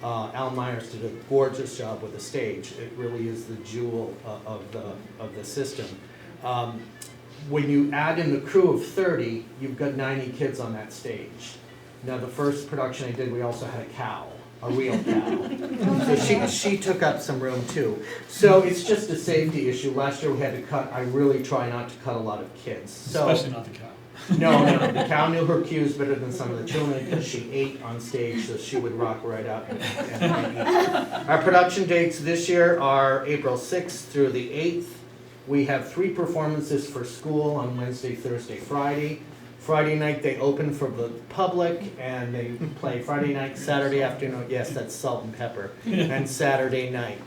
Al Myers did a gorgeous job with the stage. It really is the jewel of the system. When you add in the crew of 30, you've got 90 kids on that stage. Now, the first production I did, we also had a cow, a real cow. So she took up some room too. So it's just a safety issue. Last year we had to cut, I really try not to cut a lot of kids. So, Especially not the cow. No, the cow knew her cues better than some of the children because she ate on stage, so she would rock right out and eat. Our production dates this year are April 6th through the 8th. We have 3 performances for school on Wednesday, Thursday, Friday. Friday night they open for the public and they play Friday night, Saturday afternoon, yes, that's salt and pepper, and Saturday night.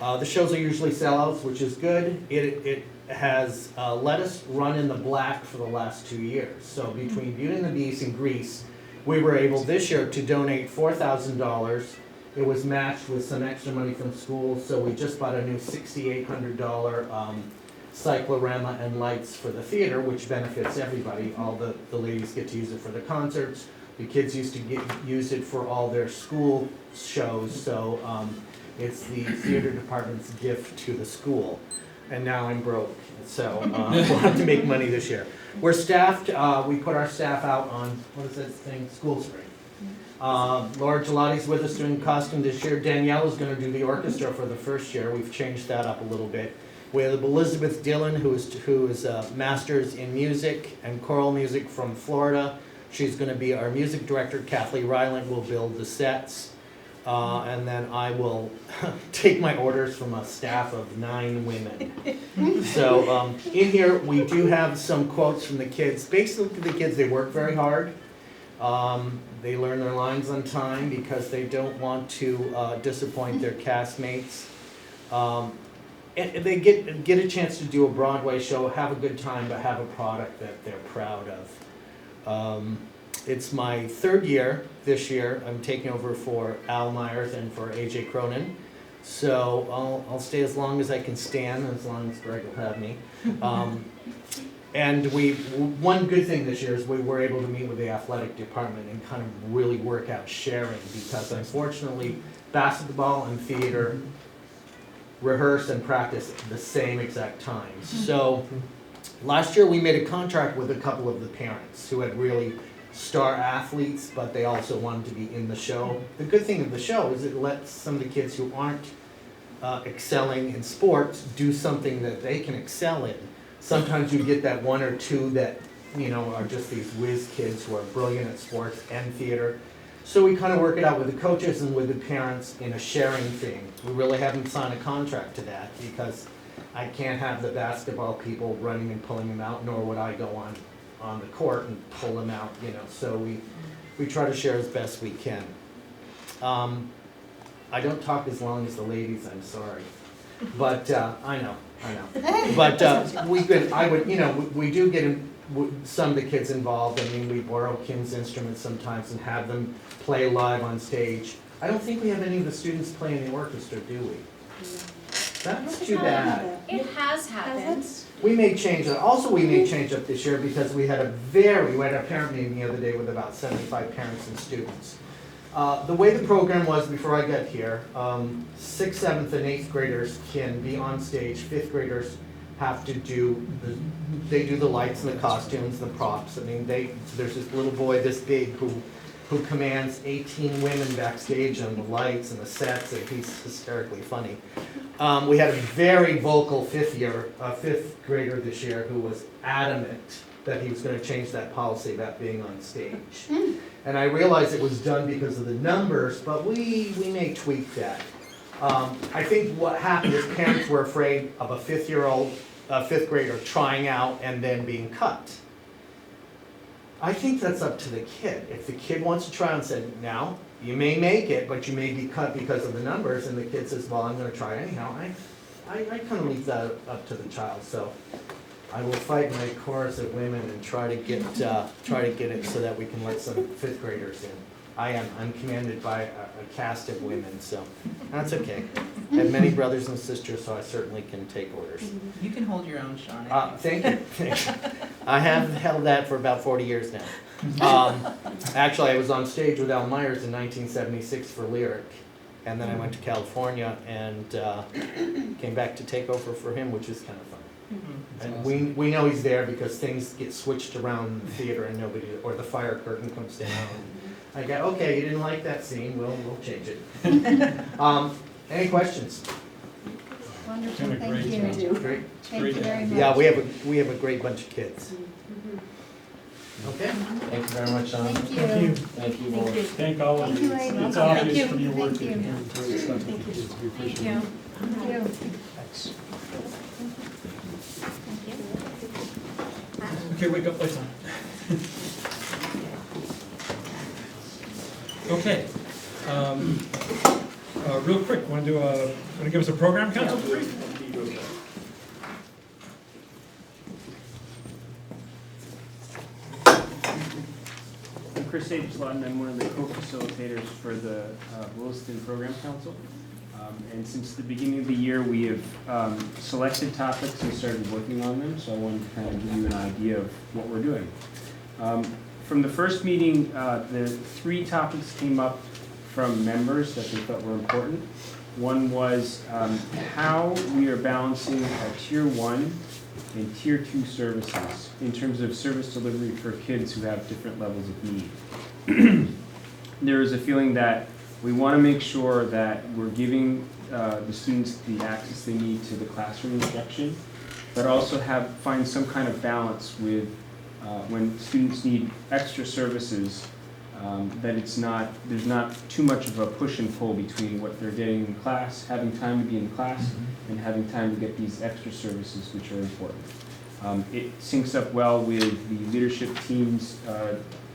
The shows are usually sellouts, which is good. It has let us run in the black for the last 2 years. So between Beauty and the Beast and Grease, we were able this year to donate $4,000. It was matched with some extra money from school, so we just bought a new $6,800 cyclorama and lights for the theater, which benefits everybody. All the ladies get to use it for the concerts. The kids used to use it for all their school shows, so it's the theater department's gift to the school. And now I'm broke, so we'll have to make money this year. We're staffed, we put our staff out on, what is that thing, School Spring. Laura Gelati's with us doing costume this year. Danielle is gonna do the orchestra for the first year. We've changed that up a little bit. We have Elizabeth Dillon, who is a master's in music and choral music from Florida. She's gonna be our music director. Kathleen Ryland will build the sets. And then I will take my orders from a staff of 9 women. So in here, we do have some quotes from the kids. Basically, the kids, they work very hard. They learn their lines on time because they don't want to disappoint their castmates. And they get a chance to do a Broadway show, have a good time, but have a product that they're proud of. It's my 3rd year this year. I'm taking over for Al Myers and for AJ Cronin. So I'll stay as long as I can stand, as long as Greg will have me. And one good thing this year is we were able to meet with the athletic department and kind of really work out sharing, because unfortunately basketball and theater rehearse and practice at the same exact times. So last year we made a contract with a couple of the parents who had really star athletes, but they also wanted to be in the show. The good thing of the show is it lets some of the kids who aren't excelling in sports do something that they can excel in. Sometimes you get that 1 or 2 that, you know, are just these whiz kids who are brilliant at sports and theater. So we kind of work it out with the coaches and with the parents in a sharing thing. We really haven't signed a contract to that because I can't have the basketball people running and pulling them out, nor would I go on the court and pull them out, you know. So we try to share as best we can. I don't talk as long as the ladies, I'm sorry. But I know. But we do get some of the kids involved. I mean, we borrow Kim's instruments sometimes and have them play live on stage. I don't think we have any of the students play in the orchestra, do we? That's too bad. It has happened. We may change that. Also, we may change up this year because we had a parent meeting the other day with about 75 parents and students. The way the program was before I got here, 6th, 7th, and 8th graders can be on stage. 5th graders have to do the lights and the costumes and the props. I mean, there's this little boy this big who commands 18 women backstage on the lights and the sets, and he's hysterically funny. We had a very vocal 5th grader this year who was adamant that he was going to change that policy about being on stage. And I realized it was done because of the numbers, but we may tweak that. I think what happened is parents were afraid of a 5th grader trying out and then being cut. I think that's up to the kid. If the kid wants to try and say, now, you may make it, but you may be cut because of the numbers, and the kid says, well, I'm going to try anyhow, I kind of leave that up to the child. So I will fight my chorus of women and try to get it so that we can let some 5th graders in. I'm commanded by a cast of women, so that's okay. I have many brothers and sisters, so I certainly can take orders. You can hold your own, Sean. Thank you. I have held that for about 40 years now. Actually, I was on stage with Al Myers in 1976 for Lyric, and then I went to California and came back to take over for him, which is kind of fun. And we know he's there because things get switched around in the theater and or the fire curtain comes down. I go, okay, you didn't like that scene, we'll change it. Any questions? Wonderful, Done a thank great you. job. Great. Thank you very much. Yeah, we have a great bunch of kids. Okay. Thank you very much, Sean. Thank you. Thank you, Laura. Thank all of Thank you. you, ladies. It's Thank obvious you. from your work that Thank you're you. doing great stuff. We appreciate it. Thank you. Thanks. Okay, wake up, lights on. Okay. Real quick, want to give us a program council brief? I'm Chris Lawton. I'm one of the co-facilitators for the Williston Program Council. And since the beginning of the year, we have selected topics and started working on them. So I wanted to kind of give you an idea of what we're doing. From the first meeting, the 3 topics came up from members that they thought were important. One was how we are balancing our Tier 1 and Tier 2 services in terms of service delivery for kids who have different levels of need. There is a feeling that we want to make sure that we're giving the students the access they need to the classroom instruction, but also find some kind of balance with when students need extra services, that there's not too much of a push and pull between what they're getting in class, having time to be in class, and having time to get these extra services, which are important. It syncs up well with the leadership team's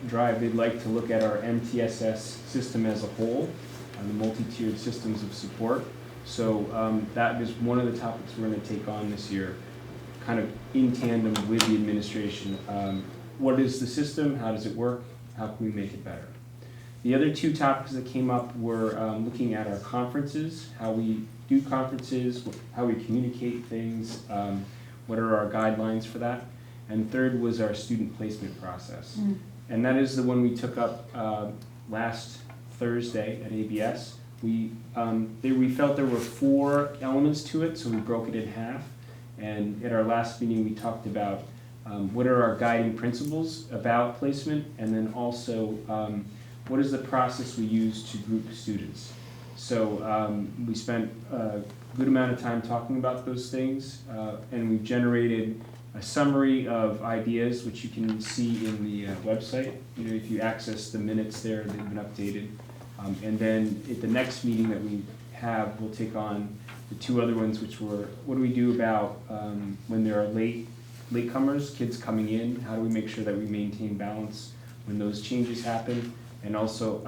drive. They'd like to look at our MTSS system as a whole, the multi-tiered systems of support. So that is one of the topics we're going to take on this year, kind of in tandem with the administration. What is the system? How does it work? How can we make it better? The other 2 topics that came up were looking at our conferences, how we do conferences, how we communicate things, what are our guidelines for that. And third was our student placement process. And that is the one we took up last Thursday at ABS. We felt there were 4 elements to it, so we broke it in half. And at our last meeting, we talked about what are our guiding principles about placement, and then also what is the process we use to group students. So we spent a good amount of time talking about those things, and we've generated a summary of ideas, which you can see in the website. You know, if you access the minutes there, they've been updated. And then at the next meeting that we have, we'll take on the 2 other ones, which were what do we do about when there are latecomers, kids coming in? How do we make sure that we maintain balance when those changes happen? And also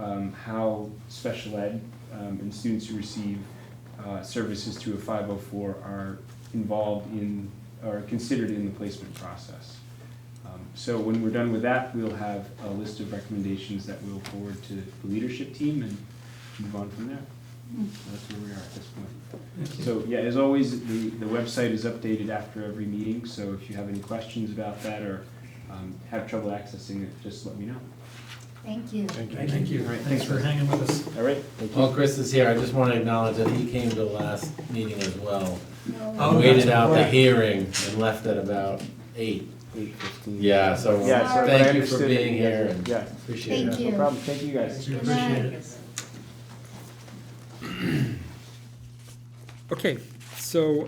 how special ed and students who receive services through a 504 are involved in or considered in the placement process. So when we're done with that, we'll have a list of recommendations that we'll forward to the leadership team and move on from there. So that's where we are at this point. So yeah, as always, the website is updated after every meeting, so if you have any questions about that or have trouble accessing it, just let me know. Thank you. Thank you. All right, Thanks for hanging with us. All right, thank you. While Chris is here, I just want to acknowledge that he came to the last meeting as well. Oh, And waited that's out the right. hearing and left at about 8. 8:15. Yeah, so Yeah, so, but I thank you for understood that being you guys here were- and yeah. appreciate it. Thank you. No problem, thank you guys. We Good appreciate night. it. Okay, so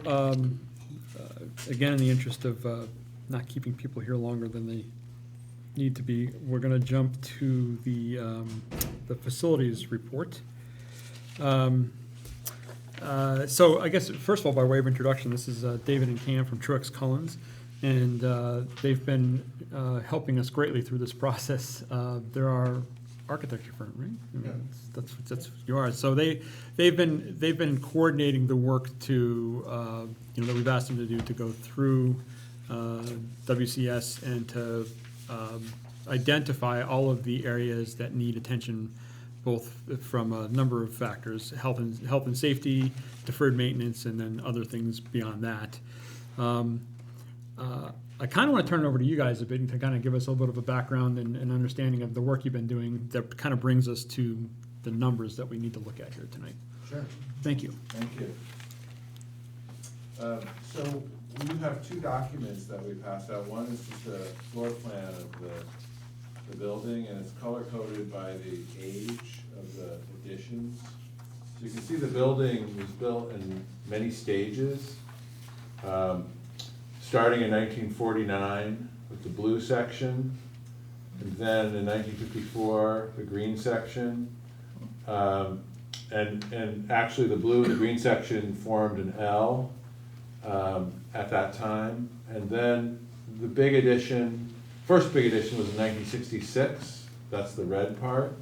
again, in the interest of not keeping people here longer than they need to be, we're going to jump to the facilities report. So I guess, first of all, by way of introduction, this is David and Cam from Truex Collins, and they've been helping us greatly through this process. They're our architecture firm, right? I mean, that's what you are. So they've been coordinating the work to that we've asked them to do to go through WCS and to identify all of the areas that need attention, both from a number of factors: health and safety, deferred maintenance, and then other things beyond that. I kind of want to turn it over to you guys a bit and to kind of give us a little bit of a background and understanding of the work you've been doing that kind of brings us to the numbers that we need to look at here tonight. Sure. Thank you. Thank you. So we have 2 documents that we passed out. One is just a floor plan of the building, and it's color-coded by the age of the additions. So you can see the building was built in many stages. Starting in 1949 with the blue section, and then in 1954, the green section. And actually the blue and the green section formed an L at that time. And then the big addition, first big addition was in 1966, that's the red part.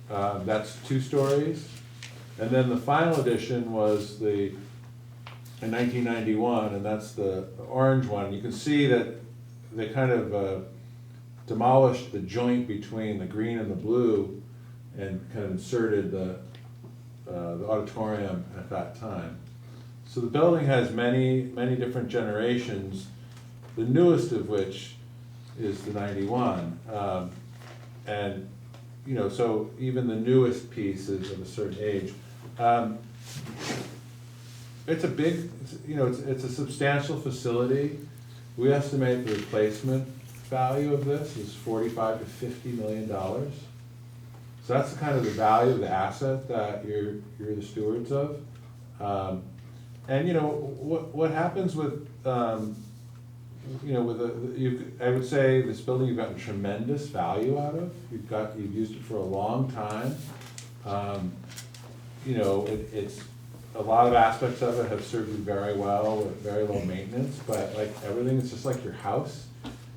That's 2 stories. And then the final edition was in 1991, and that's the orange one. You can see that they kind of demolished the joint between the green and the blue and kind of inserted the auditorium at that time. So the building has many, many different generations, the newest of which is the 91. And, you know, so even the newest piece is of a certain age. It's a big, you know, it's a substantial facility. We estimate the replacement value of this is $45 to $50 million. So that's kind of the value of the asset that you're the stewards of. And you know what happens with you know I would say this building you've gotten tremendous value out of. You've used it for a long time. You know it's a lot of aspects of it have served you very well with very low maintenance, but like everything is just like your house.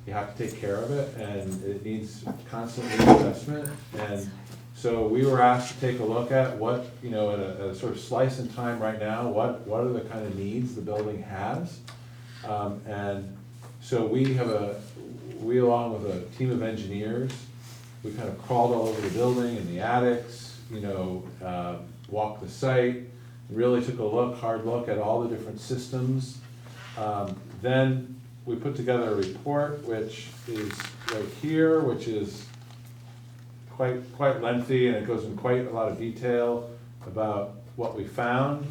You have to take care of it, and it needs constant reinvestment. And so we were asked to take a look at what, you know, at a sort of slice in time right now, what are the kind of needs the building has. And so we along with a team of engineers, we kind of crawled all over the building in the attics, you know, walked the site, really took a hard look at all the different systems. Then we put together a report, which is right here, which is quite lengthy, and it goes in quite a lot of detail about what we found.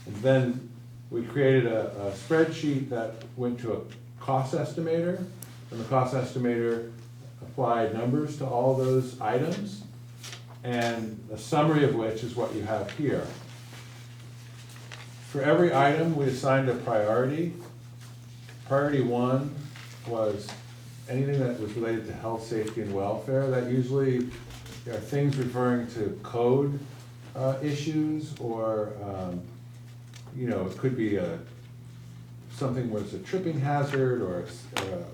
And then we created a spreadsheet that went to a cost estimator, and the cost estimator applied numbers to all those items, and a summary of which is what you have here. For every item, we assigned a priority. Priority 1 was anything that was related to health, safety, and welfare. That usually are things referring to code issues, or you know, it could be something where it's a tripping hazard, or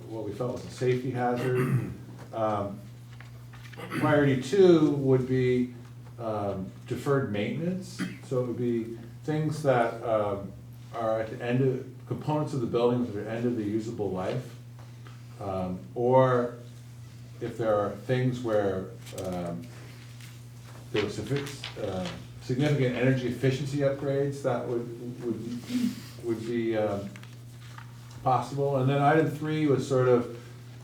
what we felt was a safety hazard. Priority 2 would be deferred maintenance. So it would be things that are at the end of components of the building that are at the end of the usable life, or if there are things where there was significant energy efficiency upgrades that would be possible. And then item 3 was sort of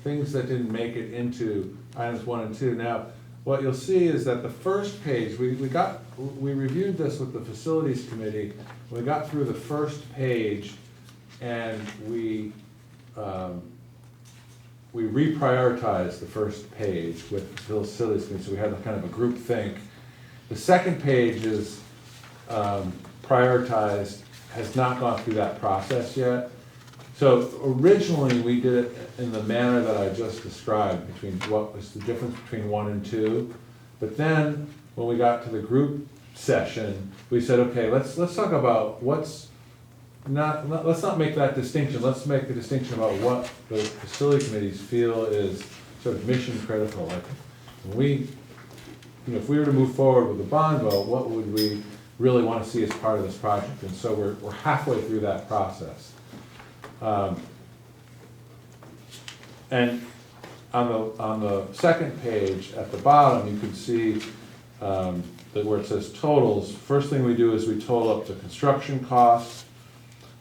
things that didn't make it into items 1 and 2. Now, what you'll see is that the first page, we reviewed this with the facilities committee. We got through the first page, and we reprioritized the first page with the facilities committee, so we had kind of a group think. The second page is prioritized, has not gone through that process yet. So originally we did it in the manner that I just described, between what was the difference between 1 and 2. But then when we got to the group session, we said, okay, let's talk about let's not make that distinction. Let's make the distinction about what the facility committees feel is sort of mission critical. Like if we were to move forward with the bond vote, what would we really want to see as part of this project? And so we're halfway through that process. And on the second page at the bottom, you can see that where it says totals, first thing we do is we total up the construction costs.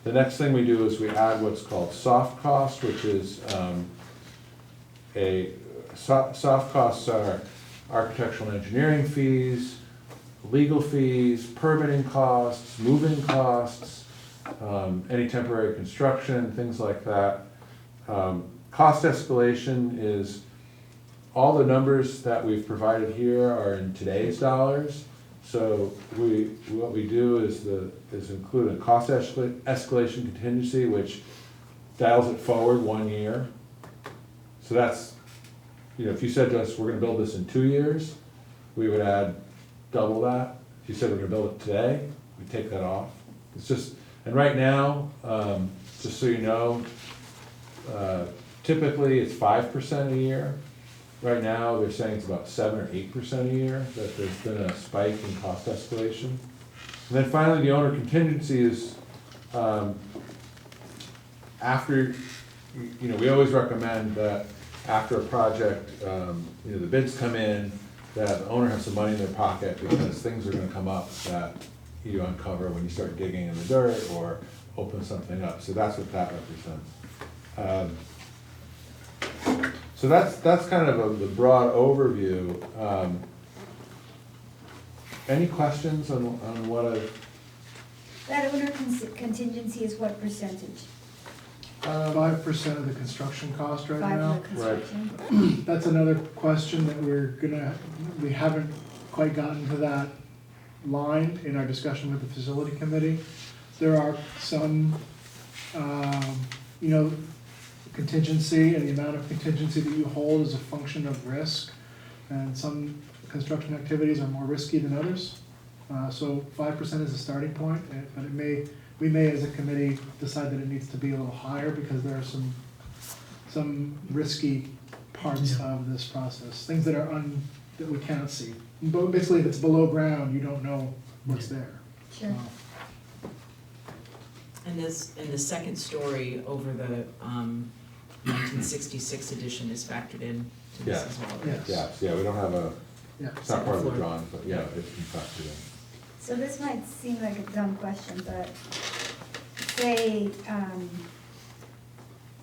The next thing we do is we add what's called soft cost, which is soft costs are architectural and engineering fees, legal fees, permitting costs, moving costs, any temporary construction, things like that. Cost escalation is all the numbers that we've provided here are in today's dollars. So what we do is include a cost escalation contingency, which dials it forward 1 year. So that's, if you said to us, we're gonna build this in 2 years, we would add double that. If you said we're gonna build it today, we take that off. It's just, and right now, just so you know, typically it's 5% a year. Right now, they're saying it's about 7 or 8% a year, that there's been a spike in cost escalation. And then finally, the owner contingency is, after, you know, we always recommend that after a project, you know, the bids come in, that the owner has some money in their pocket, because things are gonna come up that you uncover when you start digging in the dirt or open something up. So that's what that represents. So that's kind of the broad overview. Any questions on what That owner contingency is what percentage? 5% of the construction cost right Five now. of the construction? That's another question that we haven't quite gotten to that line in our discussion with the facility committee. There are some, you know, contingency, and the amount of contingency that you hold is a function of risk. And some construction activities are more risky than others. So 5% is a starting point, but we may as a committee decide that it needs to be a little higher, because there are some risky parts of this process, things that we can't see. But basically, if it's below ground, you don't know what's there. Sure. And the second story over the 1966 edition is factored in to this as well. Yes. Yeah, we don't have Yeah. it's not part of the drawing, but yeah, it's in fact, yeah. So this might seem like a dumb question, but say,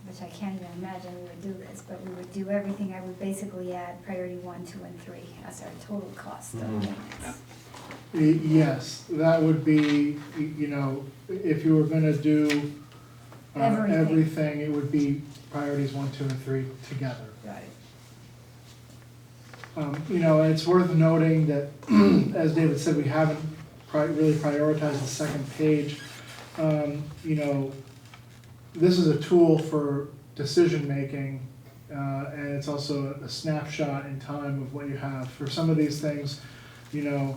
which I can't even imagine we would do this, but we would do everything, I would basically add priority 1, 2, and 3 as our total cost of maintenance. Yes, that would be, you know, if you were gonna do everything, it would be priorities 1, 2, and 3 together. Got it. You know, and it's worth noting that, as David said, we haven't really prioritized the second page. You know, this is a tool for decision-making, and it's also a snapshot in time of what you have. For some of these things, you know,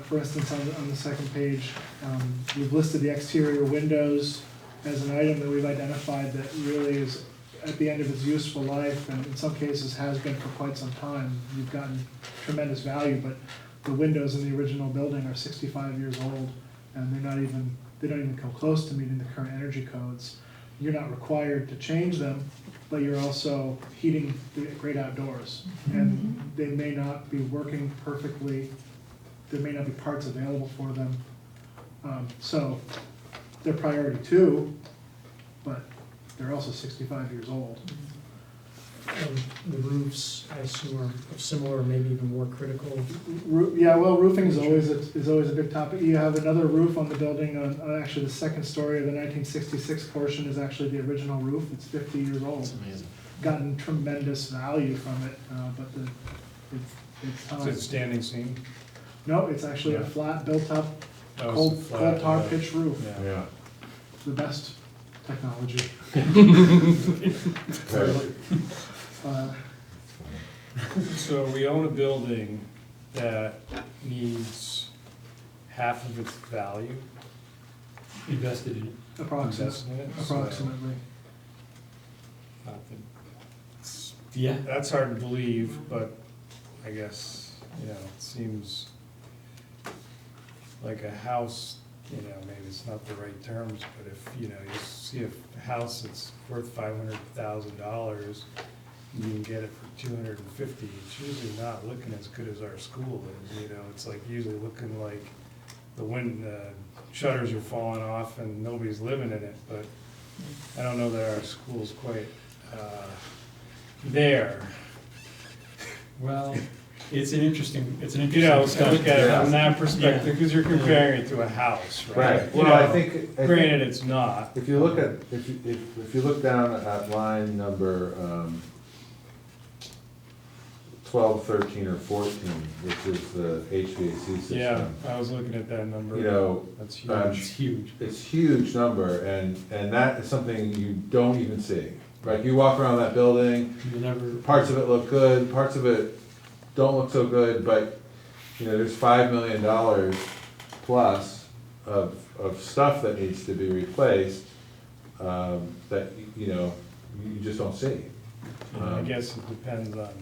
for instance, on the second page, we've listed the exterior windows as an item that we've identified that really is at the end of its useful life, and in some cases has been for quite some time. You've gotten tremendous value, but the windows in the original building are 65 years old, and they don't even come close to meeting the current energy codes. You're not required to change them, but you're also heating the great outdoors. And they may not be working perfectly, there may not be parts available for them. So they're priority 2, but they're also 65 years old. The roofs, I assume, are of similar, maybe even more critical. Yeah, well, roofing is always a big topic. You have another roof on the building, on actually the second story of the 1966 portion is actually the original roof. It's 50 years old. That's amazing. Gotten tremendous value from it, but it's time. Is it standing seam? No, it's actually a Yeah. flat, built-up, Oh, it's coal a flat, tar yeah. pitch roof. Yeah. The best technology. So we own a building that needs half of its value Invested in it. invested in it. so Approximately. not that- Yeah. That's hard to believe, but I guess, you know, it seems like a house, you know, maybe it's not the right terms, but if, you know, you see a house that's worth $500,000, you can get it for 250, it's usually not looking as good as our school is, you know, it's like usually looking like the shutters are falling off and nobody's living in it, but I don't know that our school's quite, there. Well, it's an interesting You know, so look at it from that perspective, Yeah. because you're comparing it to a house, right? Right, You well, I know, think. Granted, it's not. If you look at, if you look down at line number 12, 13, or 14, which is the HVAC system. Yeah, I was looking at that number. You know, That's huge. It's huge. It's huge number, and that is something you don't even see. Like, you walk around that building, You never. parts of it look good, parts of it don't look so good, but, you know, there's $5 million plus of stuff that needs to be replaced, that, you know, you just don't see. I guess it depends on,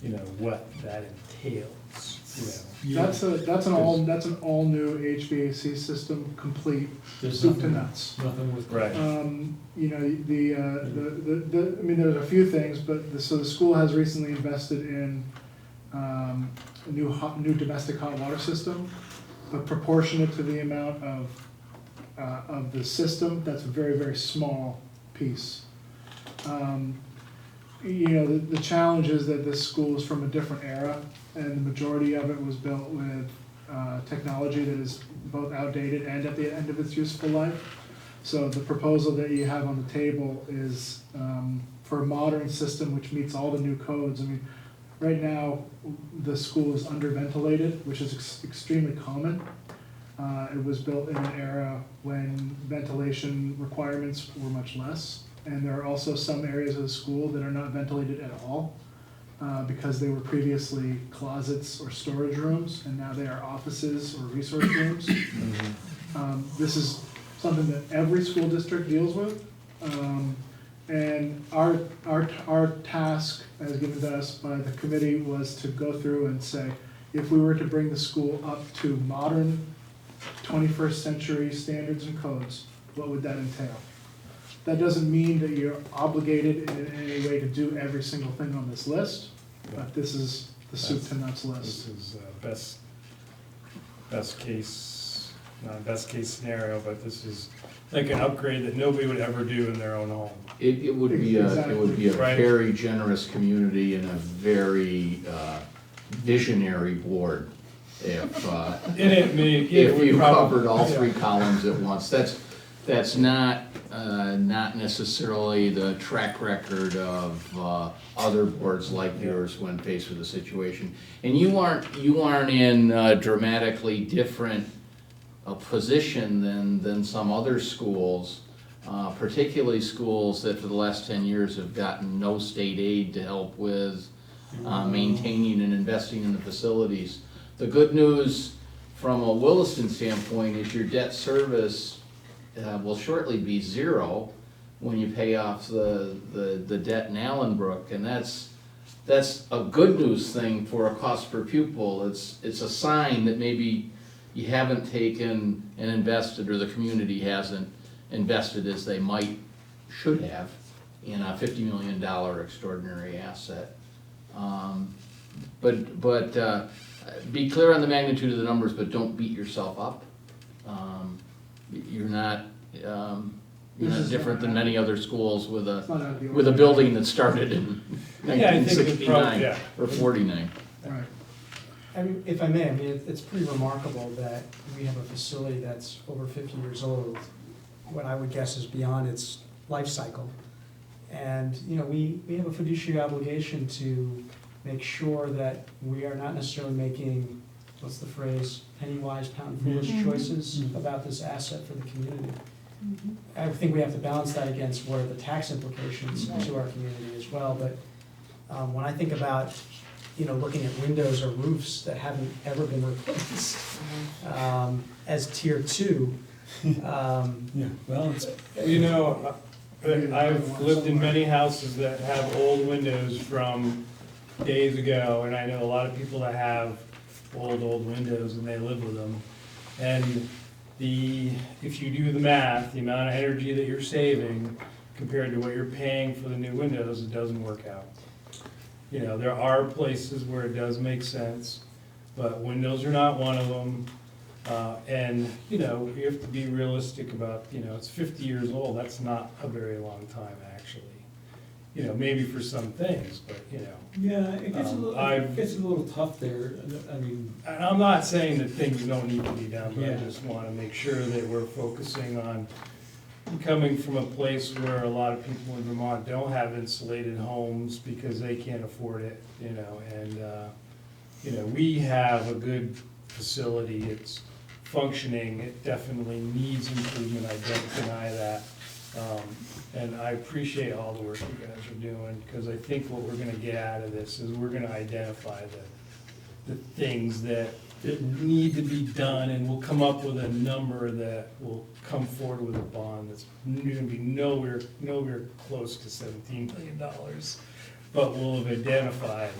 you know, what that entails. That's an all new HVAC system, complete, There's soup to nothing- nuts. Nothing with. Right. You know, I mean, there's a few things, but, so the school has recently invested in, a new domestic hot water system, but proportionate to the amount of the system, that's a very, very small piece. You know, the challenge is that this school is from a different era, and the majority of it was built with technology that is both outdated and at the end of its useful life. So the proposal that you have on the table is for a modern system which meets all the new codes. I mean, right now, the school is underventilated, which is extremely common. It was built in an era when ventilation requirements were much less. And there are also some areas of the school that are not ventilated at all because they were previously closets or storage rooms, and now they are offices or resource rooms. This is something that every school district deals with. And our task, as given to us by the committee, was to go through and say, if we were to bring the school up to modern 21st century standards and codes, what would that entail? That doesn't mean that you're obligated in any way to do every single thing on this list, but this is the soup to nuts list. This is best case, not best case scenario, but this is like an upgrade that nobody would ever do in their own home. It would be a Right. very generous community and a very visionary board if, if you covered all three columns at once. That's not necessarily the track record of other boards like yours when faced with a situation. And you aren't in a dramatically different position than some other schools, particularly schools that for the last 10 years have gotten no state aid to help with maintaining and investing in the facilities. The good news from a Williston standpoint is your debt service will shortly be zero when you pay off the debt in Allenbrook, and that's a good news thing for a cost per pupil. It's a sign that maybe you haven't taken and invested, or the community hasn't invested as they should have in a $50 million extraordinary asset. But be clear on the magnitude of the numbers, but don't beat yourself up. You're not different than many other schools with a building that started in 1969 or 49. Right. I mean, if I may, I mean, it's pretty remarkable that we have a facility that's over 50 years old, what I would guess is beyond its life cycle. And, you know, we have a fiduciary obligation to make sure that we are not necessarily making, what's the phrase, penny wise, pound foolish choices about this asset for the community. I think we have to balance that against what are the tax implications to our community as well. But when I think about, you know, looking at windows or roofs that haven't ever been replaced as tier 2. You know, I've lived in many houses that have old windows from days ago, and I know a lot of people that have old windows and they live with them. And if you do the math, the amount of energy that you're saving compared to what you're paying for the new windows, it doesn't work out. You know, there are places where it does make sense, but windows are not one of them. And, you know, you have to be realistic about, you know, it's 50 years old, that's not a very long time, actually. You know, maybe for some things, but, you know. Yeah, it gets a little tough there, I mean. And I'm not saying that things don't need to be done, but I Yeah. just wanna make sure that we're focusing on coming from a place where a lot of people in Vermont don't have insulated homes because they can't afford it, you know, and, you know, we have a good facility, it's functioning, it definitely needs improvement, I don't deny that. And I appreciate all the work you guys are doing, because I think what we're gonna get out of this is we're gonna identify the things that need to be done, and we'll come up with a number that will come forward with a bond that's gonna be nowhere close to $17 million. But we'll have identified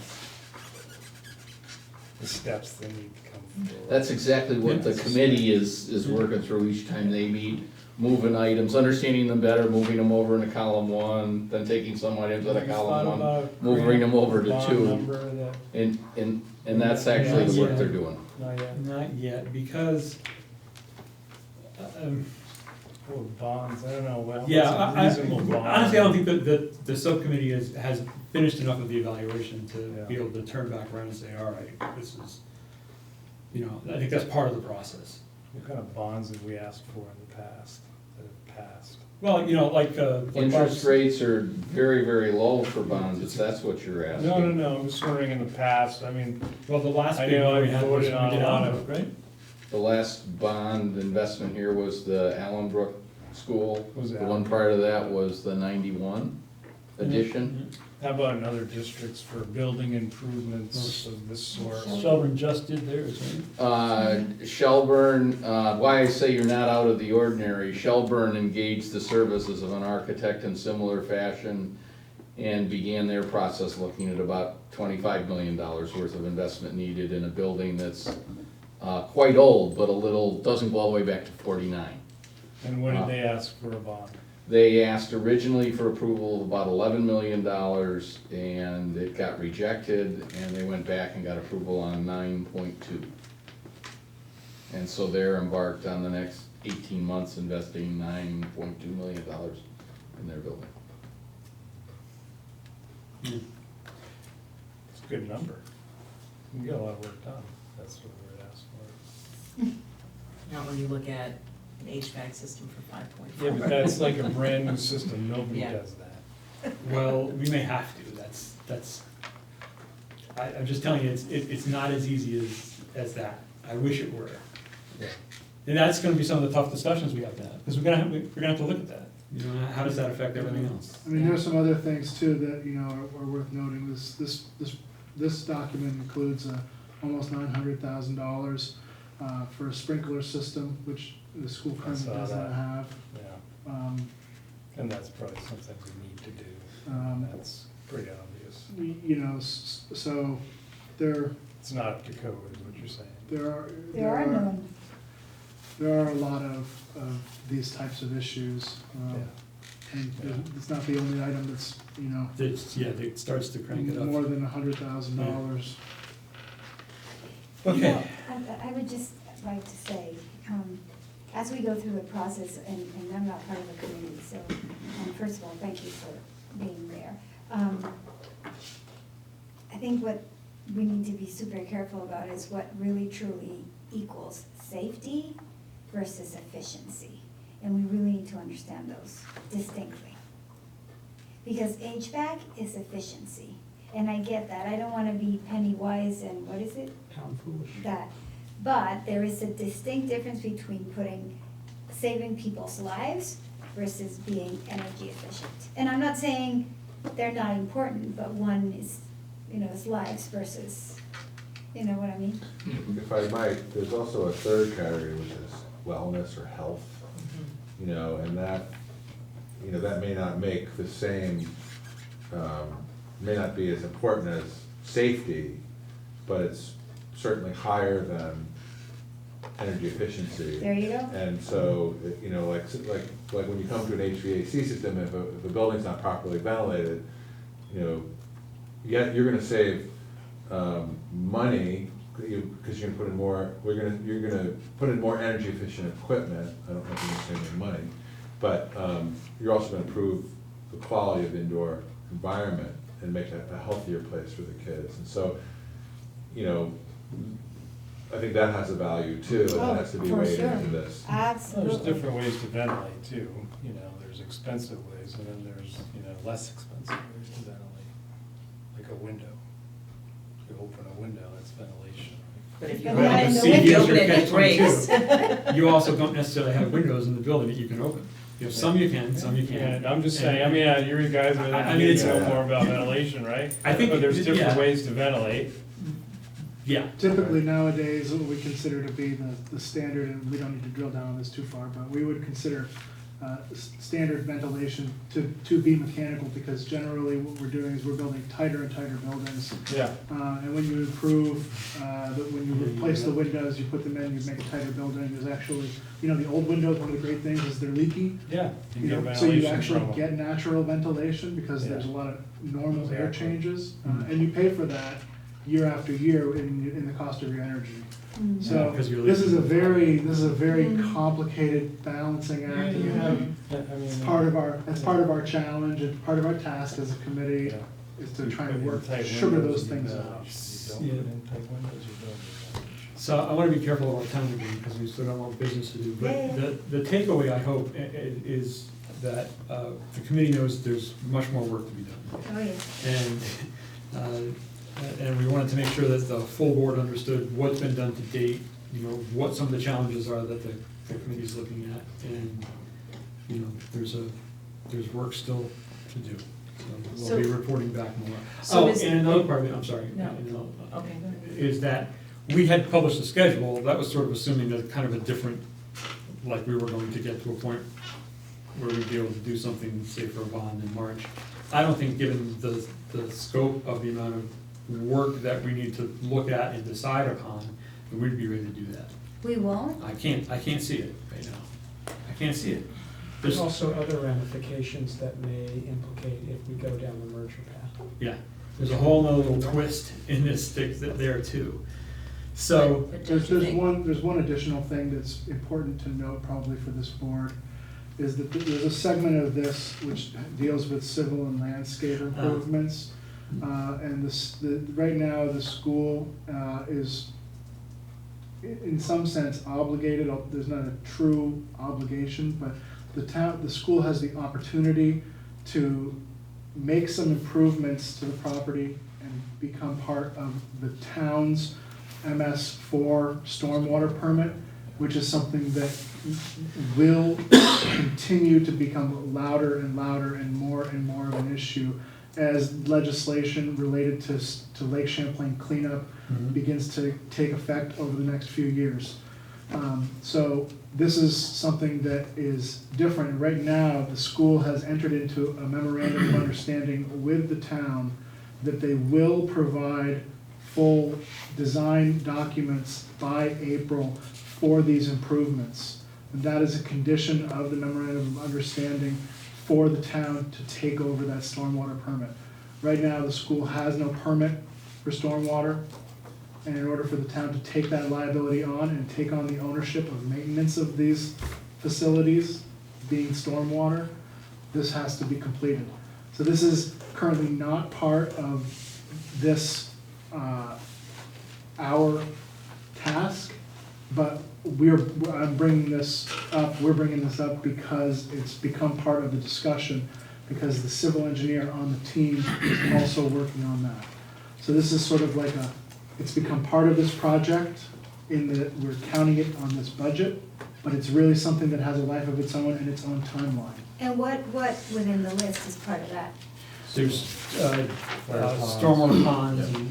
the steps that need to come forward. That's exactly what the committee is working through each time they meet, moving items, understanding them better, moving them over into column one, then taking some items out of column one, moving them over to two. And that's actually the work they're doing. Not yet. Not yet, because, Or bonds, I don't know, what's yeah, a reasonable bond? honestly, I don't think that the subcommittee has finished enough of the evaluation to be able to turn back around and say, all right, this is, I think that's part of the process. What kind of bonds have we asked for in the past, that have passed? Well, like Interest rates are very, very low for bonds, if that's what you're asking. No, I'm just wondering in the past, I mean, well, the last I big know one we I had was voted we on did a lot Allenbrook, of, right? The last bond investment here was the Allenbrook School. Was The one prior to that was the 91 edition. how about in other districts for building improvements of this sort? Shelburne just did theirs, right? Shelburne, why I say you're not out of the ordinary, Shelburne engaged the services of an architect in similar fashion and began their process looking at about $25 million worth of investment needed in a building that's quite old, but doesn't go all the way back to 49. And when did they ask for a bond? They asked originally for approval of about $11 million, and it got rejected, and they went back and got approval on 9.2. And so they're embarked on the next 18 months investing $9.2 million in their building. It's a good number. You can get a lot of work done, that's what we were asked for. Not when you look at an HVAC system for 5.4. Yeah, but that's like a brand new system, nobody Yeah. does that. Well, we may have to, I'm just telling you, it's not as easy as that. I wish it were. Yeah. And that's gonna be some of the tough discussions we have to have, because we're gonna have to look at that. How does that affect everything else? I mean, there's some other things too that, are worth noting. This document includes almost $900,000 for a sprinkler system, which the school currently saw does not that. have. Yeah, and that's probably something we need to do, that's pretty obvious. So there, It's not up to code, is what you're saying. There are none. There are a lot of these types of issues. And it's not the only item that's, It starts to crank it up. more than $100,000. Okay. I would just like to say, as we go through the process, and I'm not part of the committee, so, first of all, thank you for being there. I think what we need to be super careful about is what really truly equals safety versus efficiency. And we really need to understand those distinctly. Because HVAC is efficiency, and I get that. I don't wanna be penny wise and, what is it? Pound foolish. That. But there is a distinct difference between saving people's lives versus being energy efficient. And I'm not saying they're not important, but one is, is lives versus, you know what I mean? If I might, there's also a third category, which is wellness or health. And that may not make the same, may not be as important as safety, but it's certainly higher than energy efficiency. There you go. And so, like when you come to an HVAC system, if a building's not properly ventilated, you're gonna save money, because you're gonna put in more, you're gonna put in more energy efficient equipment. I don't know if you're gonna save any money, but you're also gonna improve the quality of the indoor environment and make it a healthier place for the kids. And so, I think that has a value too, and that has to be weighed into this. Absolutely. There's different ways to ventilate too, there's expensive ways, and then there's, less expensive ways to ventilate, like a window. You open a window, that's ventilation. But if you But run not it, in the see, if you window. open it, it breaks. You also don't necessarily have windows in the building that you can open. You have some you can, some you can't. Yeah, I'm just saying, you guys know more about ventilation, right? I think But there's different yeah. ways to ventilate. Yeah. Typically nowadays, what we consider to be the standard, and we don't need to drill down on this too far, but we would consider standard ventilation to be mechanical, because generally what we're doing is we're building tighter and tighter buildings. Yeah. And when you improve, when you replace the windows, you put them in, you make a tighter building, there's actually, the old windows, one of the great things is they're leaky. Yeah. So you actually get natural ventilation, because there's a lot of normal air Exactly. changes, and you pay for that year after year in the cost of your energy. So because you're this is a leaking. very complicated balancing act that we have. It's part of our challenge, and part of our task as a committee is to try to work, sugar those things out. So I want to be careful about time again, because we still got more business to do. But the takeaway, I hope, is that the committee knows there's much more work to be done. Oh, yeah. And we wanted to make sure that the full board understood what's been done to date, what some of the challenges are that the committee's looking at. And, there's work still to do. So we'll be reporting back more. And another part of it, I'm sorry. Okay, go ahead. Is that we had published a schedule, that was sort of assuming that kind of a different, like we were going to get to a point where we'd be able to do something, say for a bond in March. I don't think, given the scope of the amount of work that we need to look at and decide upon, that we'd be ready to do that. We won't? I can't see it right now. I can't see it. There's also other ramifications that may implicate if we go down the merger path. Yeah, there's a whole nother little twist in this stick there too. So. There's one additional thing that's important to note probably for this board, is that there's a segment of this which deals with civil and landscape improvements. And right now, the school is, in some sense, obligated. There's not a true obligation, but the school has the opportunity to make some improvements to the property and become part of the town's MS4 stormwater permit, which is something that will continue to become louder and louder and more of an issue as legislation related to Lake Champlain cleanup begins to take effect over the next few years. So this is something that is different. Right now, the school has entered into a memorandum of understanding with the town that they will provide full design documents by April for these improvements. And that is a condition of the memorandum of understanding for the town to take over that stormwater permit. Right now, the school has no permit for stormwater, and in order for the town to take that liability on and take on the ownership of maintenance of these facilities, being stormwater, this has to be completed. So this is currently not part of this, our task, but we're bringing this up because it's become part of the discussion, because the civil engineer on the team is also working on that. So this is sort of like it's become part of this project in that we're counting it on this budget, but it's really something that has a life of its own and its own timeline. And what within the list is part of that? There's stormwater ponds and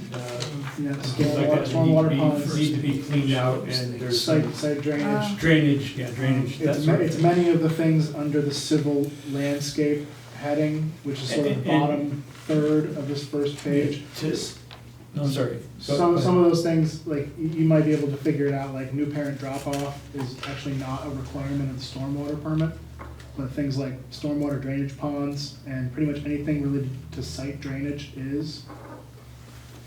stormwater ponds need to be cleaned out, and there's site drainage. Drainage. It's many of the things under the civil landscape heading, which is sort of the bottom third of this first page. No, I'm sorry. Some of those things, like you might be able to figure it out, like new parent drop off is actually not a requirement of the stormwater permit. But things like stormwater drainage ponds and pretty much anything related to site drainage is.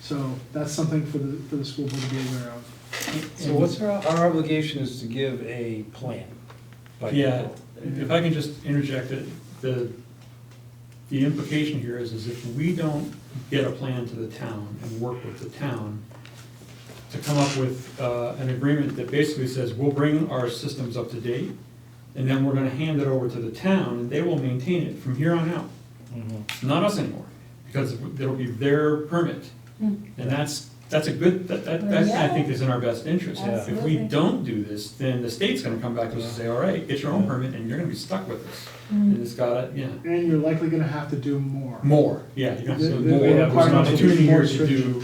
So that's something for the school board to be aware of. So what's our obligation is to give a plan? Yeah, if I can just interject it, the implication here is if we don't get a plan to the town and work with the town to come up with an agreement that basically says we'll bring our systems up to date, and then we're gonna hand it over to the town, and they will maintain it from here on out. Not us anymore, because it'll be their permit. And that's a good, that I think is in our best interest. If we don't do this, then the state's gonna come back to us and say, all right, get your own permit, and you're gonna be stuck with this. And it's gotta, And you're likely gonna have to do more. More, yeah, you're gonna have to do more. The There's an requirements will be opportunity more here to do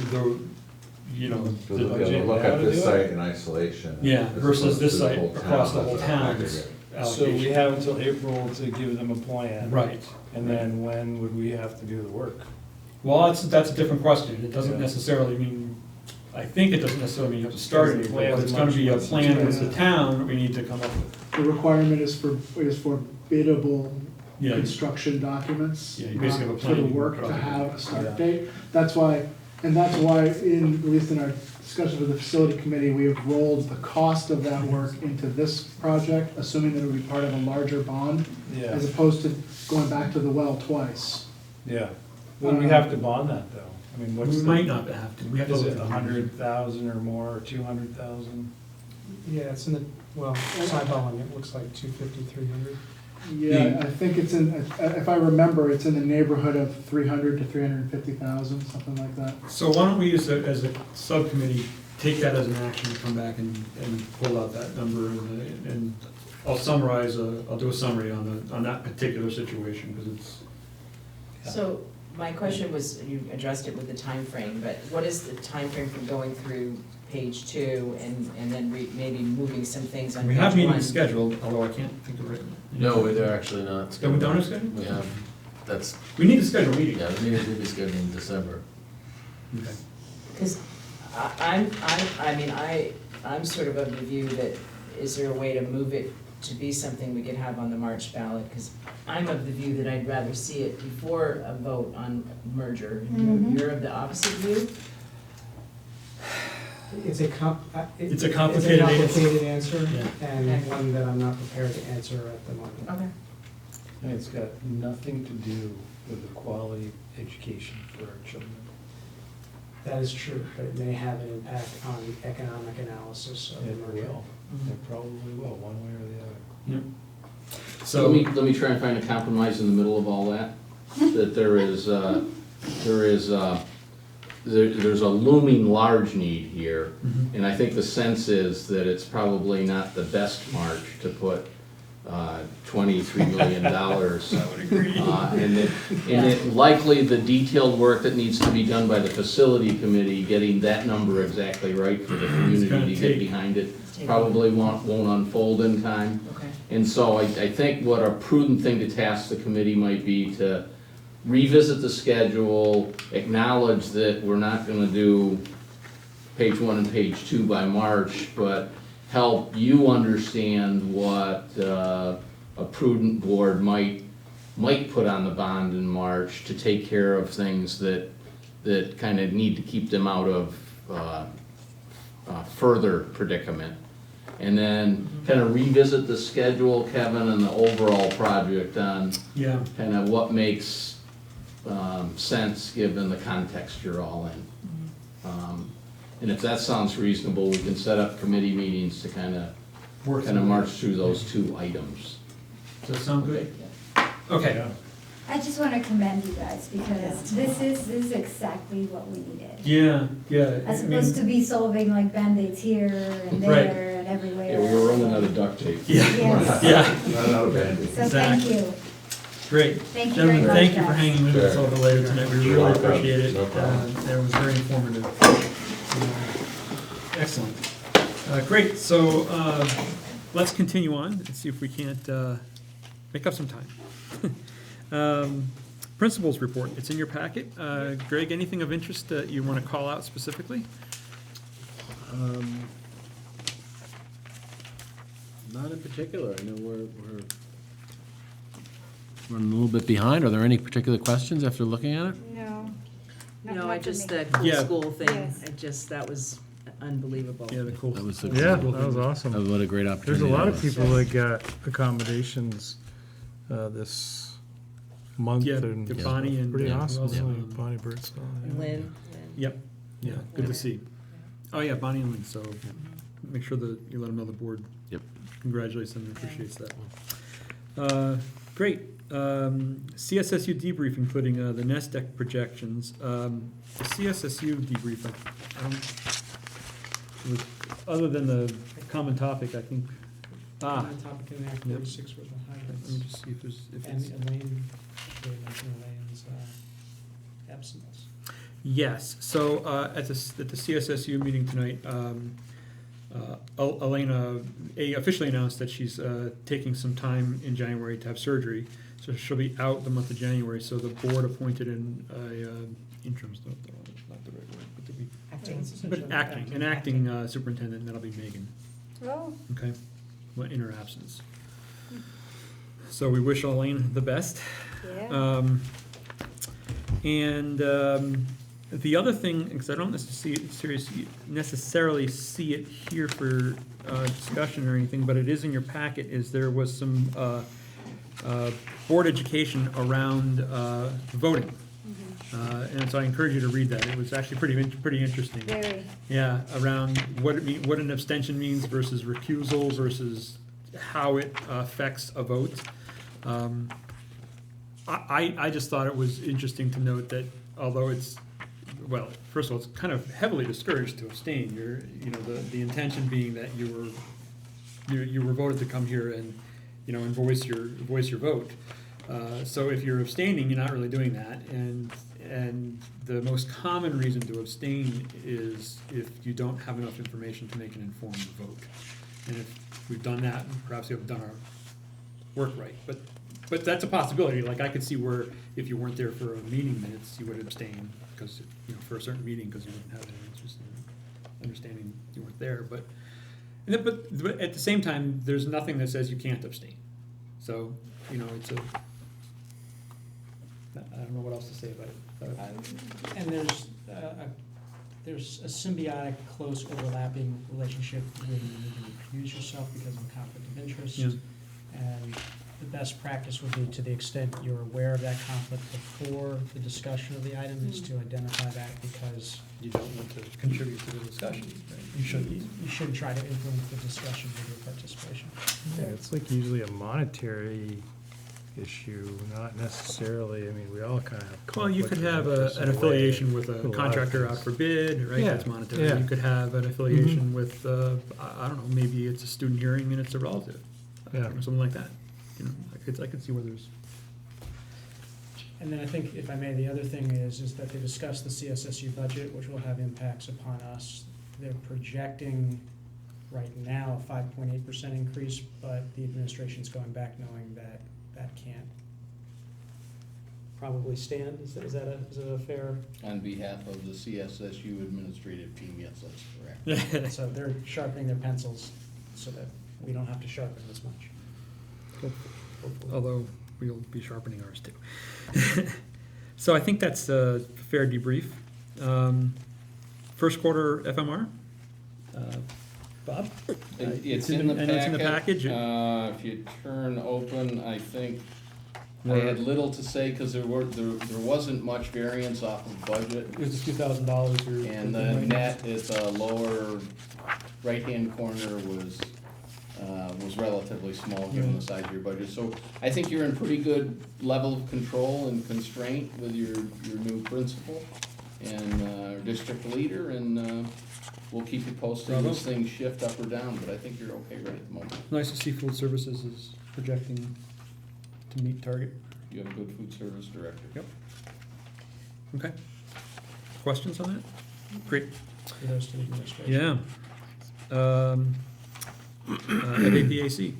Look at this site in isolation. Yeah, versus this site across the whole town. So we allocation. have until April to give them a plan. Right. And then when would we have to do the work? Well, that's a different question. It doesn't Yeah. necessarily mean, I think it doesn't necessarily mean you have to start Because it, the but plan's it's gonna be a much plan less- with the town that we need to come up with. The requirement is for biddable Yeah. construction documents. Yeah, you basically have a not plan For the you work put to out there. have a start Yeah. date. That's why, at least in our discussions with the facility committee, we have rolled the cost of that work into this project, assuming that it would be part of a larger bond, Yeah, as opposed to going back to the well twice. yeah. Would we have to bond that though? I mean, what's We the? might not have to. We have to Is look it at the numbers. 100,000 or more, or 200,000? Yeah, it's in the, well, eyeballing, it looks like 250, 300. Yeah, I think it's in, if I remember, it's in the neighborhood of 300 to 350,000, something like that. So why don't we use it as a subcommittee, take that as an action, come back and pull out that number and I'll summarize, I'll do a summary on that particular situation, because it's, So my question was, you addressed it with the time frame, but what is the time frame from going through page 2 and then maybe moving some things on we page have 1? meetings scheduled, although I can't think of it. No, they're actually not. Oh, we don't have scheduled? We have, that's, We need to schedule meetings. yeah, the meetings will be scheduled in December. Okay. Because I'm sort of the view that, is there a way to move it to be something we could have on the March ballot? Because I'm of the view that I'd rather see it before a vote on merger. You're of the opposite view? It's a It's a complicated answer, Yeah. and Okay. one that I'm not prepared to answer at the moment. Okay. And it's got nothing to do with the quality of education for our children. That is true, but it may have an impact on the economic analysis of the It merger. will, it probably will, one way or the other. Yep. So let me try and find a compromise in the middle of all that. That there's a looming large need here. Mhm. And I think the sense is that it's probably not the best March to put $23 million. And that likely the detailed work that needs to be done by the facility committee, getting that number exactly right for the community gonna to get take- behind it, probably won't unfold in time. Okay. And so I think what a prudent thing to task the committee might be to revisit the schedule, acknowledge that we're not gonna do page 1 and page 2 by March, but help you understand what a prudent board might put on the bond in March to take care of things that kind of need to keep them out of further predicament. And then kind of revisit the schedule, Kevin, and the overall project on Yeah. kind of what makes sense given the context you're all in. And if that sounds reasonable, we can set up committee meetings to kind of march through those two items. Does that sound good? Okay. I just want to commend you guys because this is exactly what we needed. Yeah, yeah. As I mean- opposed to be solving like Band-Aids here and Right. there and everywhere. Yeah, we were running out of duct tape. Yeah. Yes. Yeah. Running out of Band-Aids. So thank Exactly. you. Great. Thank you very Gentlemen, much, thank you for guys. hanging with us Sure. all the later tonight. We You're really welcome. appreciate it. No problem. It was very informative. Excellent. Great, so let's continue on and see if we can't make up some time. Principals report, it's in your packet. Greg, anything of interest that you want to call out specifically? Not in particular, I know we're running a little bit behind. Are there any particular questions after looking at it? No. No, I just, the Yeah. cool school thing, Yes. that was unbelievable. Yeah, the cool. That was a- Yeah, that was awesome. What a great opportunity. There's a lot that of was. people that got accommodations this month Yeah, and. to Bonnie and- Pretty yeah, who awesome, else? Bonnie Birdsall. yeah. Lynn. Yep, yeah, good to see. Oh, yeah, Bonnie and Lynn, so make sure that you let them know the board. Yep. Congratulates them, and appreciates that. Great, CSSU debrief, including the NESDEC projections. The CSSU debrief, I don't, it was, other than the common topic, I think, Common topic in Act Yep. 46 was the let me highlights. just see if there's, if And it's. Elaine, they mentioned Elaine's absence. Yes, so at the CSSU meeting tonight, Elena officially announced that she's taking some time in January to have surgery, so she'll be out the month of January. So the board appointed an interim, not the right word, but an acting superintendent, and that'll be Megan. Oh. Okay, well, in her absence. So we wish Elaine the best. Yeah. The other thing, because I don't necessarily see it here for discussion or anything, but it is in your packet, is there was some board education around voting. And so I encourage you to read that. It was actually pretty interesting. Very. Yeah, around what an abstention means versus recusal versus how it affects a vote. I just thought it was interesting to note that although it's, well, first of all, it's kind of heavily discouraged to abstain. The intention being that you were voted to come here and, and voice your vote. So if you're abstaining, you're not really doing that. And the most common reason to abstain is if you don't have enough information to make an informed vote. And if we've done that, perhaps we have done our work right. But that's a possibility. Like I could see where if you weren't there for a meeting minutes, you would abstain because for a certain meeting because you didn't have any interest in understanding you weren't there. But at the same time, there's nothing that says you can't abstain. So it's a. I don't know what else to say about it. And there's a symbiotic, close overlapping relationship when you need to recuse yourself because of a conflict of interest. Yeah. And the best practice would be, to the extent you're aware of that conflict before the discussion of the item, is to identify that, because you don't want to contribute to the discussion. Right? You should try to influence the discussion with your participation. Yeah, it's like usually a monetary issue, not necessarily, we all kind of have. Well, you could have an affiliation with a contractor out for bid, right? Yeah, That's monetary. yeah. You could have an affiliation with, I don't know, maybe it's a student hearing and it's a relative. Yeah. Or something like that. I could see where there's. And then I think, if I may, the other thing is that they discussed the CSSU budget, which will have impacts upon us. They're projecting right now a 5.8% increase, but the administration's going back knowing that that can't probably stand. Is that a fair? On behalf of the CSSU administrative team, yes, that's correct. So they're sharpening their pencils so that we don't have to sharpen as much. Although we'll be sharpening ours too. So I think that's a fair debrief. First quarter FMR. Bob? It's in the I know it's in the packet. package. If you turn open, I think I had little to say because there wasn't much variance off of budget. It was $2,000. And the net at the lower right-hand corner was relatively small given the size of your budget. So I think you're in pretty good level of control and constraint with your new principal and district leader, and we'll keep you posted as things shift up or down, but I think you're okay right at the moment. Nice to see food services is projecting to meet target. You have a good food service director. Yep. Okay. Questions on that? Great. Kudos to the administration. Yeah. FAPAC.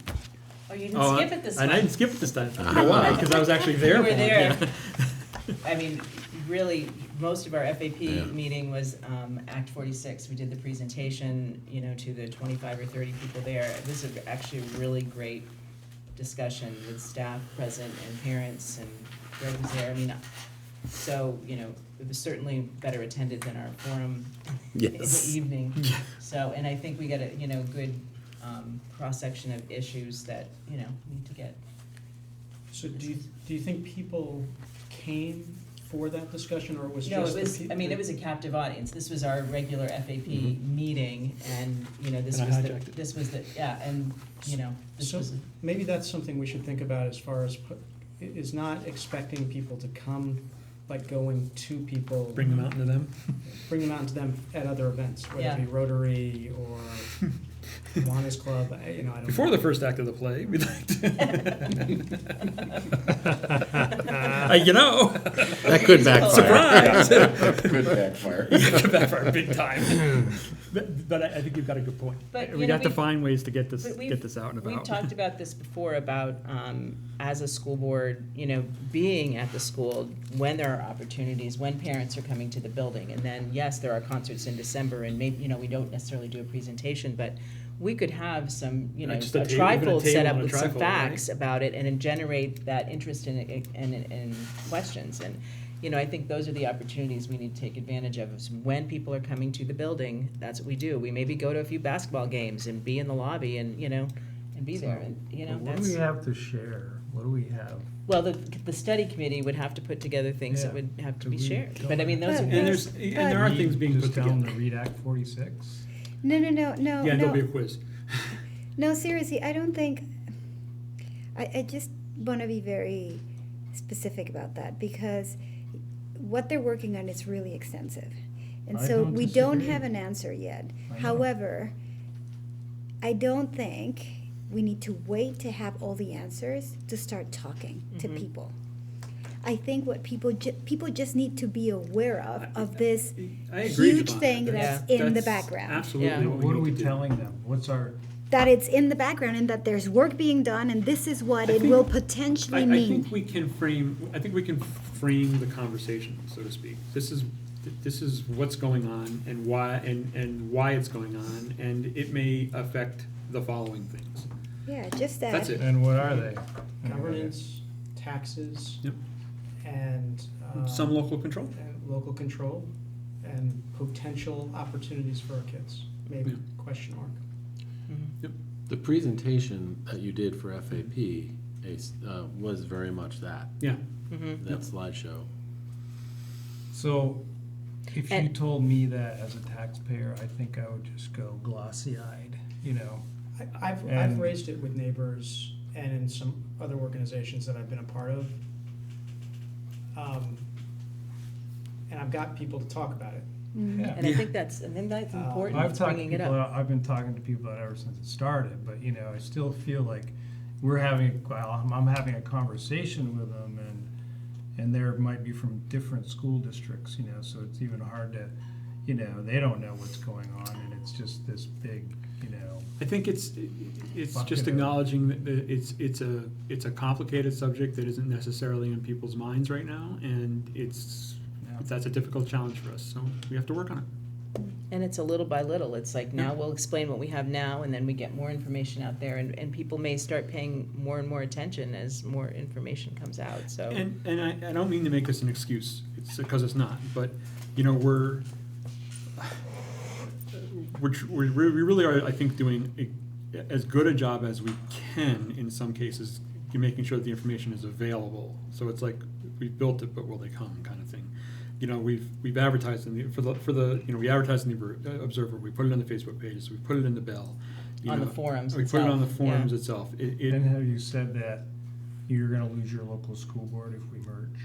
Oh, you didn't skip it this time. I didn't skip it this time. You know why? Because I was actually there. You were for it, there. yeah. I mean, really, most of our FAP meeting was Act 46. We did the presentation, to the 25 or 30 people there. This is actually a really great discussion with staff present and parents, and Greg was there. So, it was certainly better attended than our forum in the evening. So, and I think we got a, good cross-section of issues that, need to get. So do you think people came for that discussion, or was No, just? it was a captive audience. This was our regular FAP meeting, and, this was the, So maybe that's something we should think about as far as, is not expecting people to come, like going to people. Bring them out into them. Bring them out into them at other events, whether it be Rotary or Kiwanis Club, I don't. Before the first act of the play, we'd like to. That could backfire. Surprise! Could backfire. Could backfire big time. But I think you've got a good point. But, We have to find ways to get this out and We've about. talked about this before about, as a school board, being at the school when there are opportunities, when parents are coming to the building. And then, yes, there are concerts in December and maybe, we don't necessarily do a presentation, but we could have some, just a a table, even a trifold set table up and a with some trifold, facts about it and then generate that interest in questions. And, I think those are the opportunities we need to take advantage of. Is when people are coming to the building, that's what we do. We maybe go to a few basketball games and be in the lobby and, and be there. And, What do we have to share? What do we have? well, the study committee would have to put together things that Yeah. would have to Do be we shared. go But I mean, those are. And there are things being put Just tell them together. to read Act 46? No, Yeah, and there'll be a quiz. No, seriously, I don't think, I just want to be very specific about that, because what they're working on is really extensive. And I so don't we don't disagree. have an answer yet. I know. However, I don't think we need to wait to have all the answers to start talking to people. I think what people just need to be aware of this I agree, huge Javon. thing that's in the background. Absolutely. What are we need to do. telling them? What's our, That it's in the background and that there's work being done and this is what I it think- will potentially I mean. think we can frame the conversation, so to speak. This is what's going on and why it's going on, and it may affect the following things. Yeah, just that. That's it. and what are they? Governance, taxes, Yep. and. Some local control. And local control, and potential opportunities for our kids, maybe, Yeah. question mark. The presentation that you did for FAP was very much that, Yeah. that slideshow. So, if you And- told me that as a taxpayer, I think I would just go glossy-eyed, I've And- raised it with neighbors and in some other organizations that I've been a part of. And I've got people to talk about it. Yeah. And I think that's important, I've talked to bringing it people, up. I've been talking to people ever since it started, but I still feel like I'm having a conversation with them, and there might be from different school districts, so it's even hard to, they don't know what's going on, and it's just this big, I think it's Bucket just of- acknowledging that it's a complicated subject that isn't necessarily in people's minds right now, and that's a difficult challenge for us, so we have to work on it. And it's a little by little. It's like now we'll explain what we have now and then we get more information out there and people may start paying more and more attention as more information comes out, so. And I don't mean to make this an excuse, it's because it's not, but, we really are, I think, doing as good a job as we can in some cases, in making sure that the information is available. So it's like, we've built it, but will they come, kind of thing. We've advertised we advertised in the Observer, we put it on the Facebook pages, we put it in the Bell. On the forums We put it on the itself, forums yeah. itself. and have you said that you're gonna lose your local school board if we merge?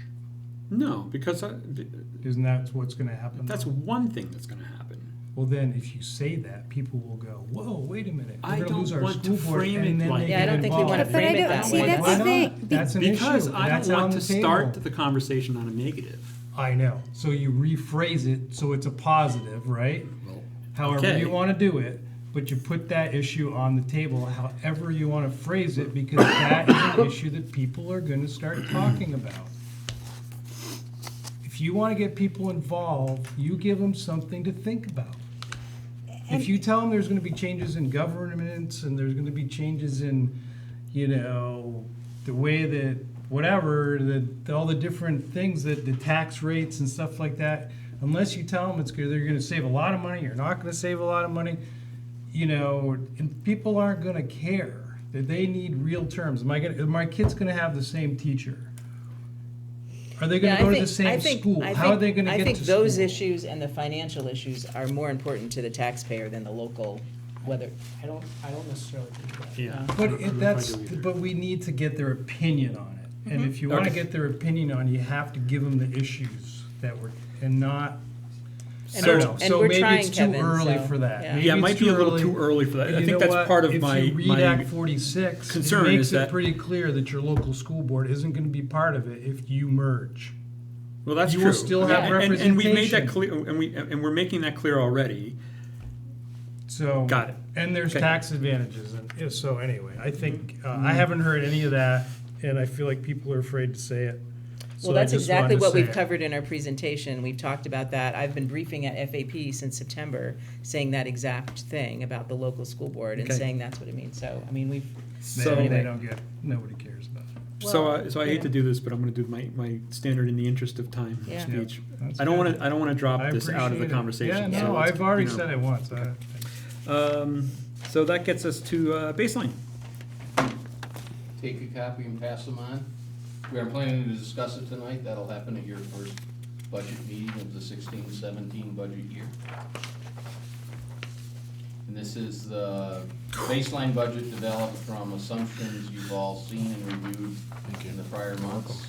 No, because Isn't that what's gonna happen? that's one thing that's gonna happen. Well, then, if you say that, people will go, whoa, wait a minute. I We're gonna lose don't our want to school board, frame and it then like they Yeah, I get don't think we involved. wanna But frame I it don't that see way. that's Why the not? thing. That's an Because issue. I That's don't on want the to table. start the conversation on a negative. I know. So you rephrase it so it's a positive, right? However okay. you want to do it, but you put that issue on the table however you want to phrase it, because that is an issue that people are going to start talking about. If you want to get people involved, you give them something to think about. If you tell them there's going to be changes in governments and there's going to be changes in, the way that whatever, all the different things that the tax rates and stuff like that, unless you tell them they're going to save a lot of money, you're not going to save a lot of money, and people aren't going to care. That they need real terms. Are my kids going to have the same teacher? Are they going to go to the same school? How are they going to get to I think school? those issues and the financial issues are more important to the taxpayer than the local, whether. I don't necessarily think that. Yeah. But but we need to get their opinion on it. And if you want to Okay. get their opinion on it, you have to give them the issues and not And So, we're- so and we're maybe trying, it's too Kevin, early so, for that. yeah. Maybe Yeah, it it's might be a little early. too early for that. And I you think know that's what? part of If my you read my Act 46, concern it makes is it that- pretty clear that your local school board isn't going to be part of it if you merge. Well, that's You true. will still have And we made that representation. clear, and we're making that clear already. So Got it. And there's Okay. tax advantages, and yeah, so anyway, I think I haven't heard any of that, and I feel like people are afraid to say it. So Well, I that's just exactly wanted to what say we've it. covered in our presentation. We've talked about that. I've been briefing at FAP since September, saying that exact thing about the local school board and Okay. saying that's what it means. So, I mean, we've. So anyway. they don't get. Nobody cares about it. So I hate to do this, but I'm going to do my standard in the interest of time Yeah. speech. That's I don't good. want to drop I this out of the appreciate it. conversation. Yeah, so no, let's, I've already you know. said it once. So that gets us to baseline. Take a copy and pass them on. We are planning to discuss it tonight. That'll happen at your first budget meeting of the 16-17 budget year. And this is the baseline budget developed from assumptions you've all seen and reviewed in the prior months.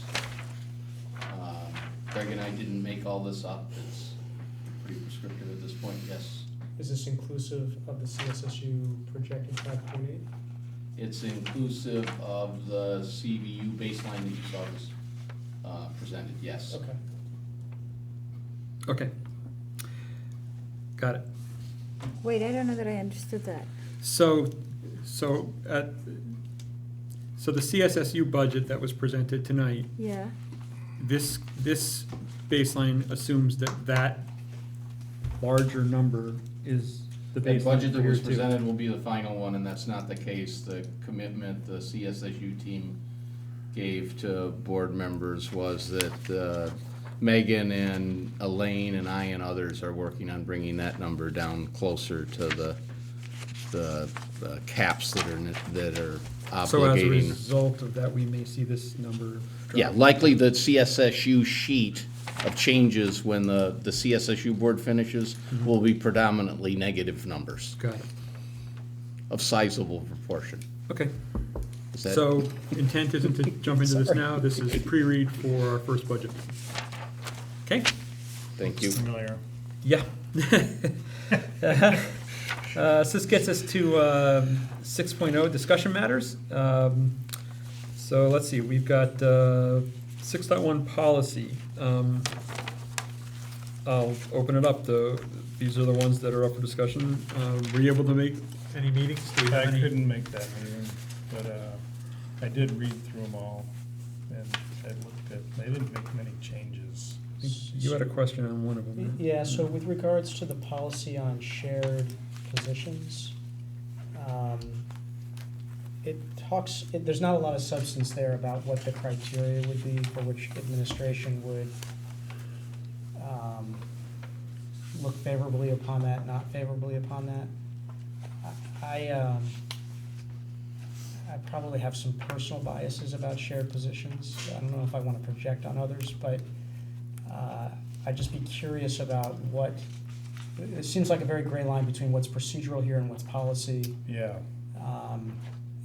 Greg and I didn't make all this up. It's pretty prescriptive at this point, yes. Is this inclusive of the CSSU projected 5.8? It's inclusive of the CVU baseline that you saw was presented, yes. Okay. Okay. Got it. Wait, I don't know that I understood that. So the CSSU budget that was presented tonight, Yeah. this baseline assumes that larger number is the The baseline budget that for was year two. presented will be the final one, and that's not the case. The commitment the CSSU team gave to board members was that Megan and Elaine and I and others are working on bringing that number down closer to the caps that are obligating. So as a result of that, we may see this number drop. Yeah, likely the CSSU sheet of changes when the CSSU board finishes will be predominantly negative numbers. Got it. Of sizable proportion. Okay. Is that- So intent isn't to jump into this now. This is pre-read for our first budget. Okay? Thank you. Familiar. Yeah. So this gets us to 6.0 discussion matters. So let's see, we've got 6.1 policy. I'll open it up. These are the ones that are up for discussion. Were you able to make any meetings? Do we have I any? couldn't make that meeting, but I did read through them all, and I looked at. They didn't make many changes. I think You had a question on one of them. huh? Yeah, so with regards to the policy on shared positions, there's not a lot of substance there about what the criteria would be for which administration would look favorably upon that, not favorably upon that. I probably have some personal biases about shared positions. I don't know if I want to project on others, but I'd just be curious about it seems like a very gray line between what's procedural here and what's policy. Yeah.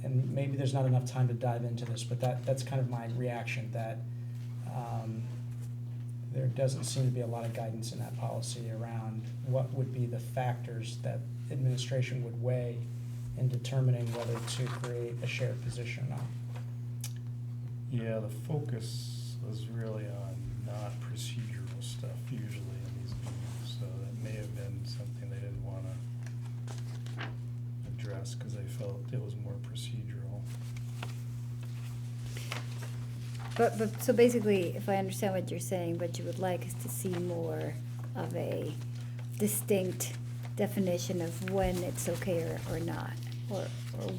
And maybe there's not enough time to dive into this, but that's kind of my reaction, that there doesn't seem to be a lot of guidance in that policy around what would be the factors that administration would weigh in determining whether to create a shared position or not. Yeah, the focus was really on not procedural stuff usually in these meetings, so that may have been something they didn't want to address because they felt it was more procedural. But so basically, if I understand what you're saying, what you would like is to see more of a distinct definition of when it's okay or not, or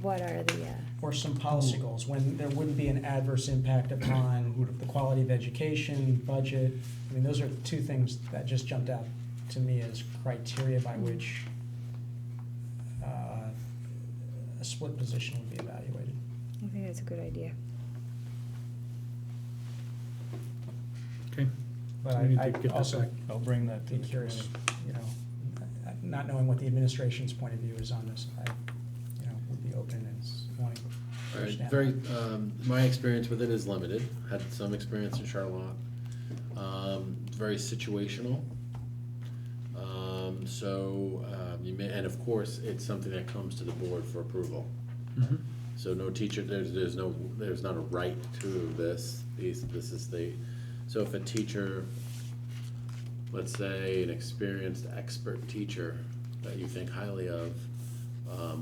what are the, Or some policy goals, when there wouldn't be an adverse impact upon the quality of education, budget. I mean, those are two things that just jumped out to me as criteria by which a split position would be evaluated. I think that's a good idea. Okay. But We need to I get this also back. I'll bring that to be the curious, committee. not knowing what the administration's point of view is on this, I would be open and wanting to All right, understand. very, my experience with it is limited, had some experience in Charlotte. Very situational. So, you may, and of course, it's something that comes to the board for approval. So no teacher, there's not a right to this. This is the, so if a teacher, let's say an experienced expert teacher that you think highly of,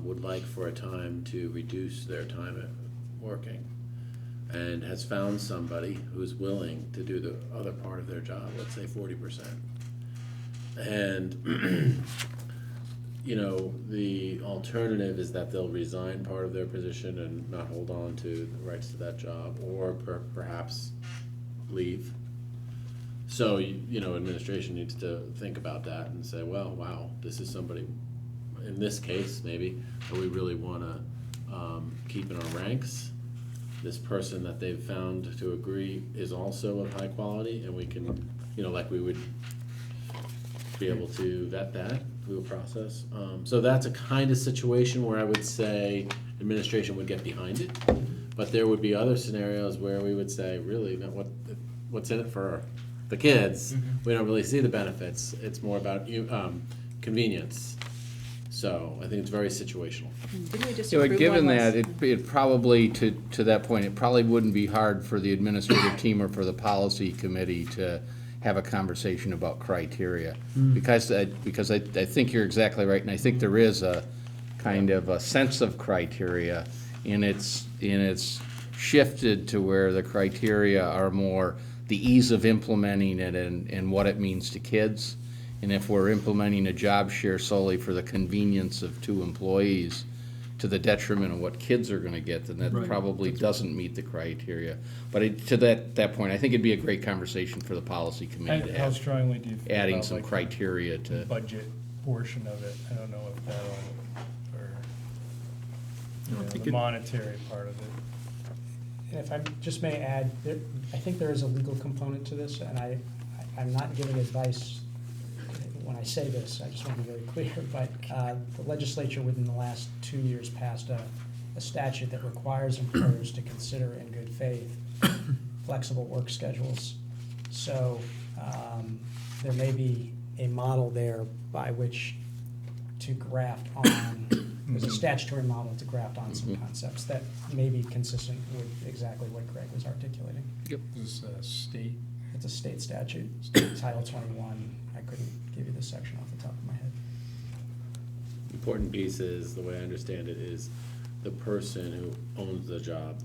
would like for a time to reduce their time at working, and has found somebody who's willing to do the other part of their job, let's say 40%. And, you know, the alternative is that they'll resign part of their position and not hold on to the rights to that job, or perhaps leave. So, you know, administration needs to think about that and say, well, wow, this is somebody, in this case, maybe, that we really wanna keep in our ranks. This person that they've found to agree is also of high quality, and we can, you know, like we would be able to vet that through a process. So that's a kind of situation where I would say administration would get behind it, but there would be other scenarios where we would say, really, what's in it for the kids? We don't really see the benefits. It's more about convenience. So I think it's very situational. Didn't we just So approve given one that, last- it probably, to that point, it probably wouldn't be hard for the administrative team or for the policy committee to have a conversation about criteria. Because I think you're exactly right, and I think there is a kind of a sense of criteria, and it's shifted to where the criteria are more the ease of implementing it and what it means to kids. And if we're implementing a job share solely for the convenience of 2 employees to the detriment of what kids are gonna get, then that Right. probably doesn't meet the criteria. But to that point, I think it'd be a great conversation for the policy committee to How have, strongly do you feel adding about, some like, the criteria to. budget portion of it? I don't know if that'll, or, you know, the monetary part of it. And if I just may add, I think there is a legal component to this, and I'm not giving advice when I say this, I just want to be very clear, but the legislature within the last 2 years passed a statute that requires employers to consider in good faith flexible work schedules. So there may be a model there by which to graft on, there's a statutory model to graft on some concepts that may be consistent with exactly what Greg was articulating. Yep. Is this a state? It's a state statute, Title 21. I couldn't give you this section off the top of my head. Important piece is, the way I understand it, is the person who owns the job.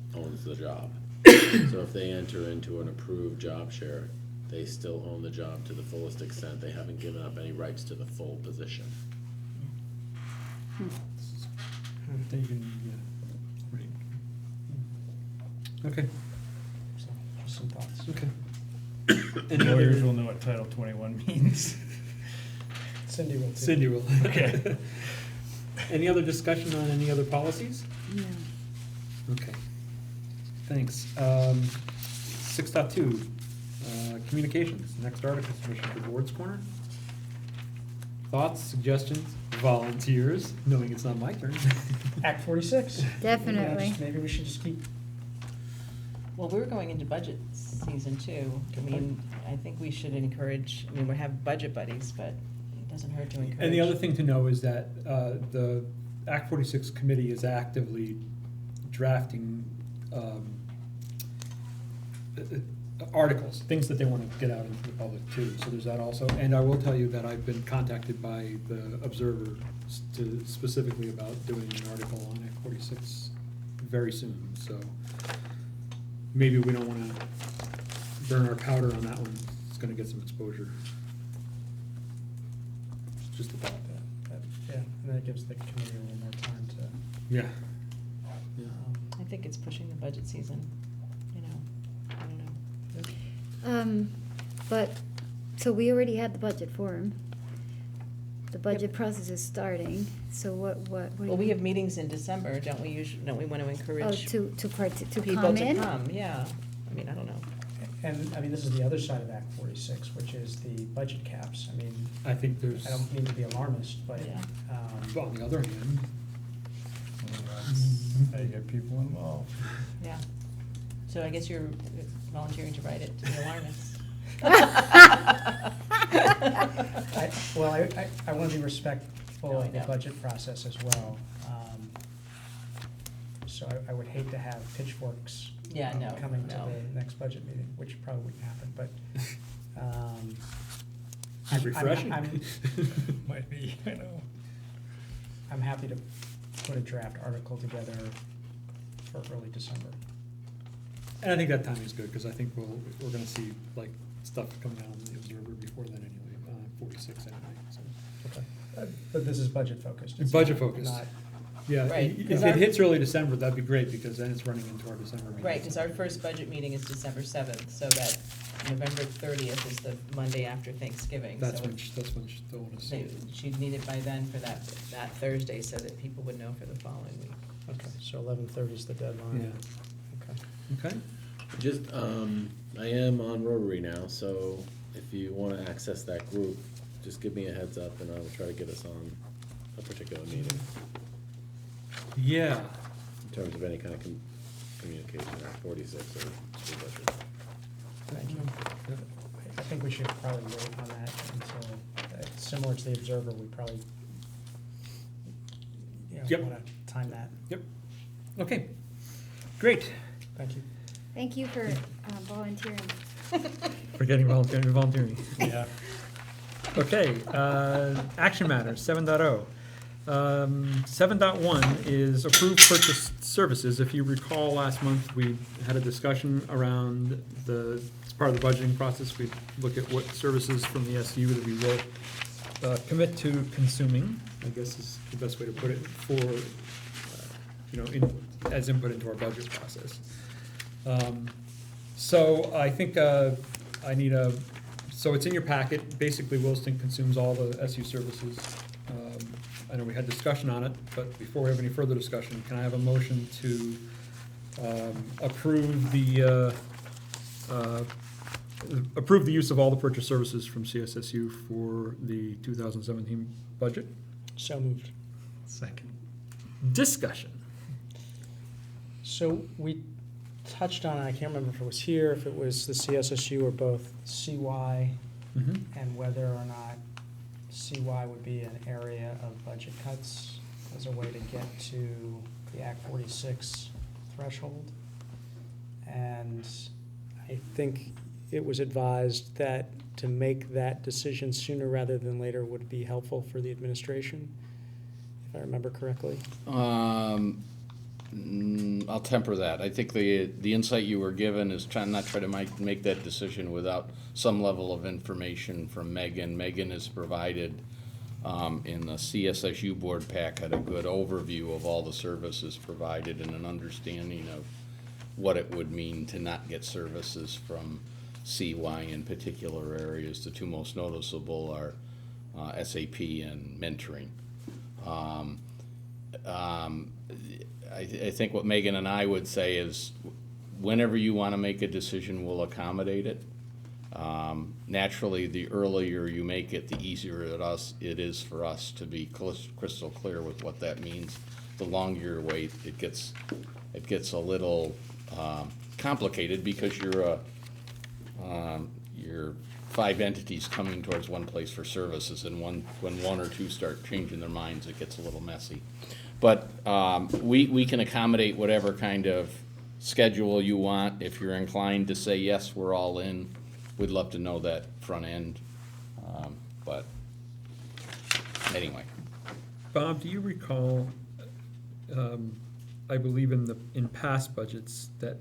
So if they enter into an approved job share, they still own the job to the fullest extent. They haven't given up any rights to the full position. Okay. So, just some thoughts. Okay. Lawyers will know what Title 21 means. Cindy will too. Cindy will. Okay. Any other discussion on any other policies? No. Okay. Thanks. 6.2, communications, next article submission for Board's Corner. Thoughts, suggestions, volunteers, knowing it's not my turn. Act 46. Definitely. Yeah, maybe we should just keep. Well, we're going into budget season too. I mean, I think we should encourage, I mean, we have budget buddies, but it doesn't hurt to encourage. And the other thing to know is that the Act 46 committee is actively drafting articles, things that they want to get out into the public too. So there's that also. And I will tell you that I've been contacted by the Observer specifically about doing an article on Act 46 very soon. So maybe we don't want to burn our powder on that one. It's going to get some exposure. Just about that. Yeah, and then it gives the committee a little more time to. Yeah. I think it's pushing the budget season, you know, I don't know. But, so we already had the budget forum. The budget process is starting, so what do Well, you- we have meetings in December, don't we want to encourage? Oh, to people come to in? come, yeah. I mean, I don't know. And, I mean, this is the other side of Act 46, which is the budget caps. I mean, I think there's. I don't mean to be alarmist, but. Yeah. But on the other hand, How you get people involved. Yeah. So I guess you're volunteering to write it to the alarmists. I want to be respectful No, I of the know. budget process as well. So I would hate to have pitchforks Yeah, no, coming to no. the next budget meeting, which probably wouldn't happen, but. Refreshing. Might be, I know. I'm happy to put a draft article together for early December. And I think that timing's good, because I think we're gonna see like stuff coming out in the Observer before then anyway, 46 anyway, so. Okay. But this is budget focused. It's Budget not- focused. not- Yeah, Right, if 'cause it our- hits early December, that'd be great, because then it's running into our December meeting. Right, because our first budget meeting is December 7th, so that November 30th is the Monday after Thanksgiving. That's so when, that's when she's doing it. She'd need it by then for that Thursday, so that people would know for the following week. Okay, so 11:30 is the deadline. Okay. Just, I am on Rotary now, so if you wanna access that group, just give me a heads up and I'll try to get us on a particular meeting. Yeah. In terms of any kind of communication at 46 or school budget. Thank you. I think we should probably wait on that until, similar to the Observer, we probably, Yep. want to time that. Yep. Okay, great. Thank you. Thank you for volunteering. For getting volunteering. Yeah. Okay, action matters, 7.0. 7.1 is approved purchase services. If you recall, last month, we had a discussion around as part of the budgeting process, we look at what services from the SU that we will commit to consuming, I guess is the best way to put it, for, as input into our budget process. So I think so it's in your packet. Basically, Williston consumes all the SU services. I know we had discussion on it, but before we have any further discussion, can I have a motion to approve the use of all the purchase services from CSSU for the 2017 budget? So moved. Second. Discussion. So we touched on, I can't remember if it was here, if it was the CSSU or both CY, and whether or not CY would be an area of budget cuts as a way to get to the Act 46 threshold. And I think it was advised that to make that decision sooner rather than later would be helpful for the administration, if I remember correctly. I'll temper that. I think the insight you were given is not try to make that decision without some level of information from Megan. Megan has provided in the CSSU board packet a good overview of all the services provided and an understanding of what it would mean to not get services from CY in particular areas. The two most noticeable are SAP and mentoring. I think what Megan and I would say is whenever you want to make a decision, we'll accommodate it. Naturally, the earlier you make it, the easier it is for us to be crystal clear with what that means. The longer you wait, it gets a little complicated because you're 5 entities coming towards one place for services, and when one or two start changing their minds, it gets a little messy. But we can accommodate whatever kind of schedule you want. If you're inclined to say, yes, we're all in, we'd love to know that front end. But anyway. Bob, do you recall, I believe in past budgets, that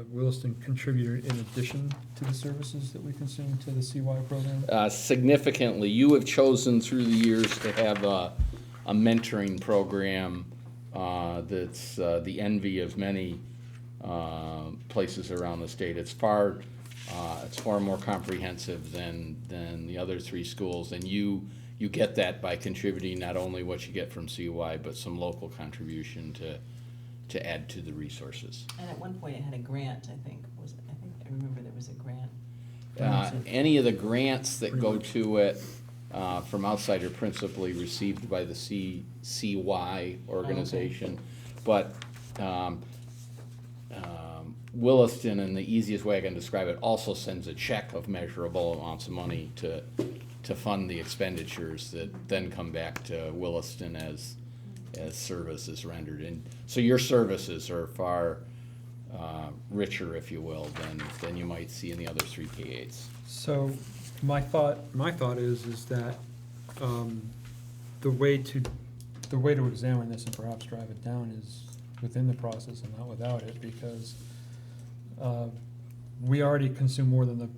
Williston contributed in addition to the services that we consume to the CY program? Significantly, you have chosen through the years to have a mentoring program that's the envy of many places around the state. It's far more comprehensive than the other 3 schools, and you get that by contributing not only what you get from CY, but some local contribution to add to the resources. And at one point, it had a grant, I think I remember there was a grant. Any of the grants that go to it from outside are principally received by the CY organization. But Williston, and the easiest way I can describe it, also sends a check of measurable amounts of money to fund the expenditures that then come back to Williston as services rendered. And so your services are far richer, if you will, than you might see in the other three K-8s. So my thought is that the way to examine this and perhaps drive it down is within the process and not without it, because we already consume more than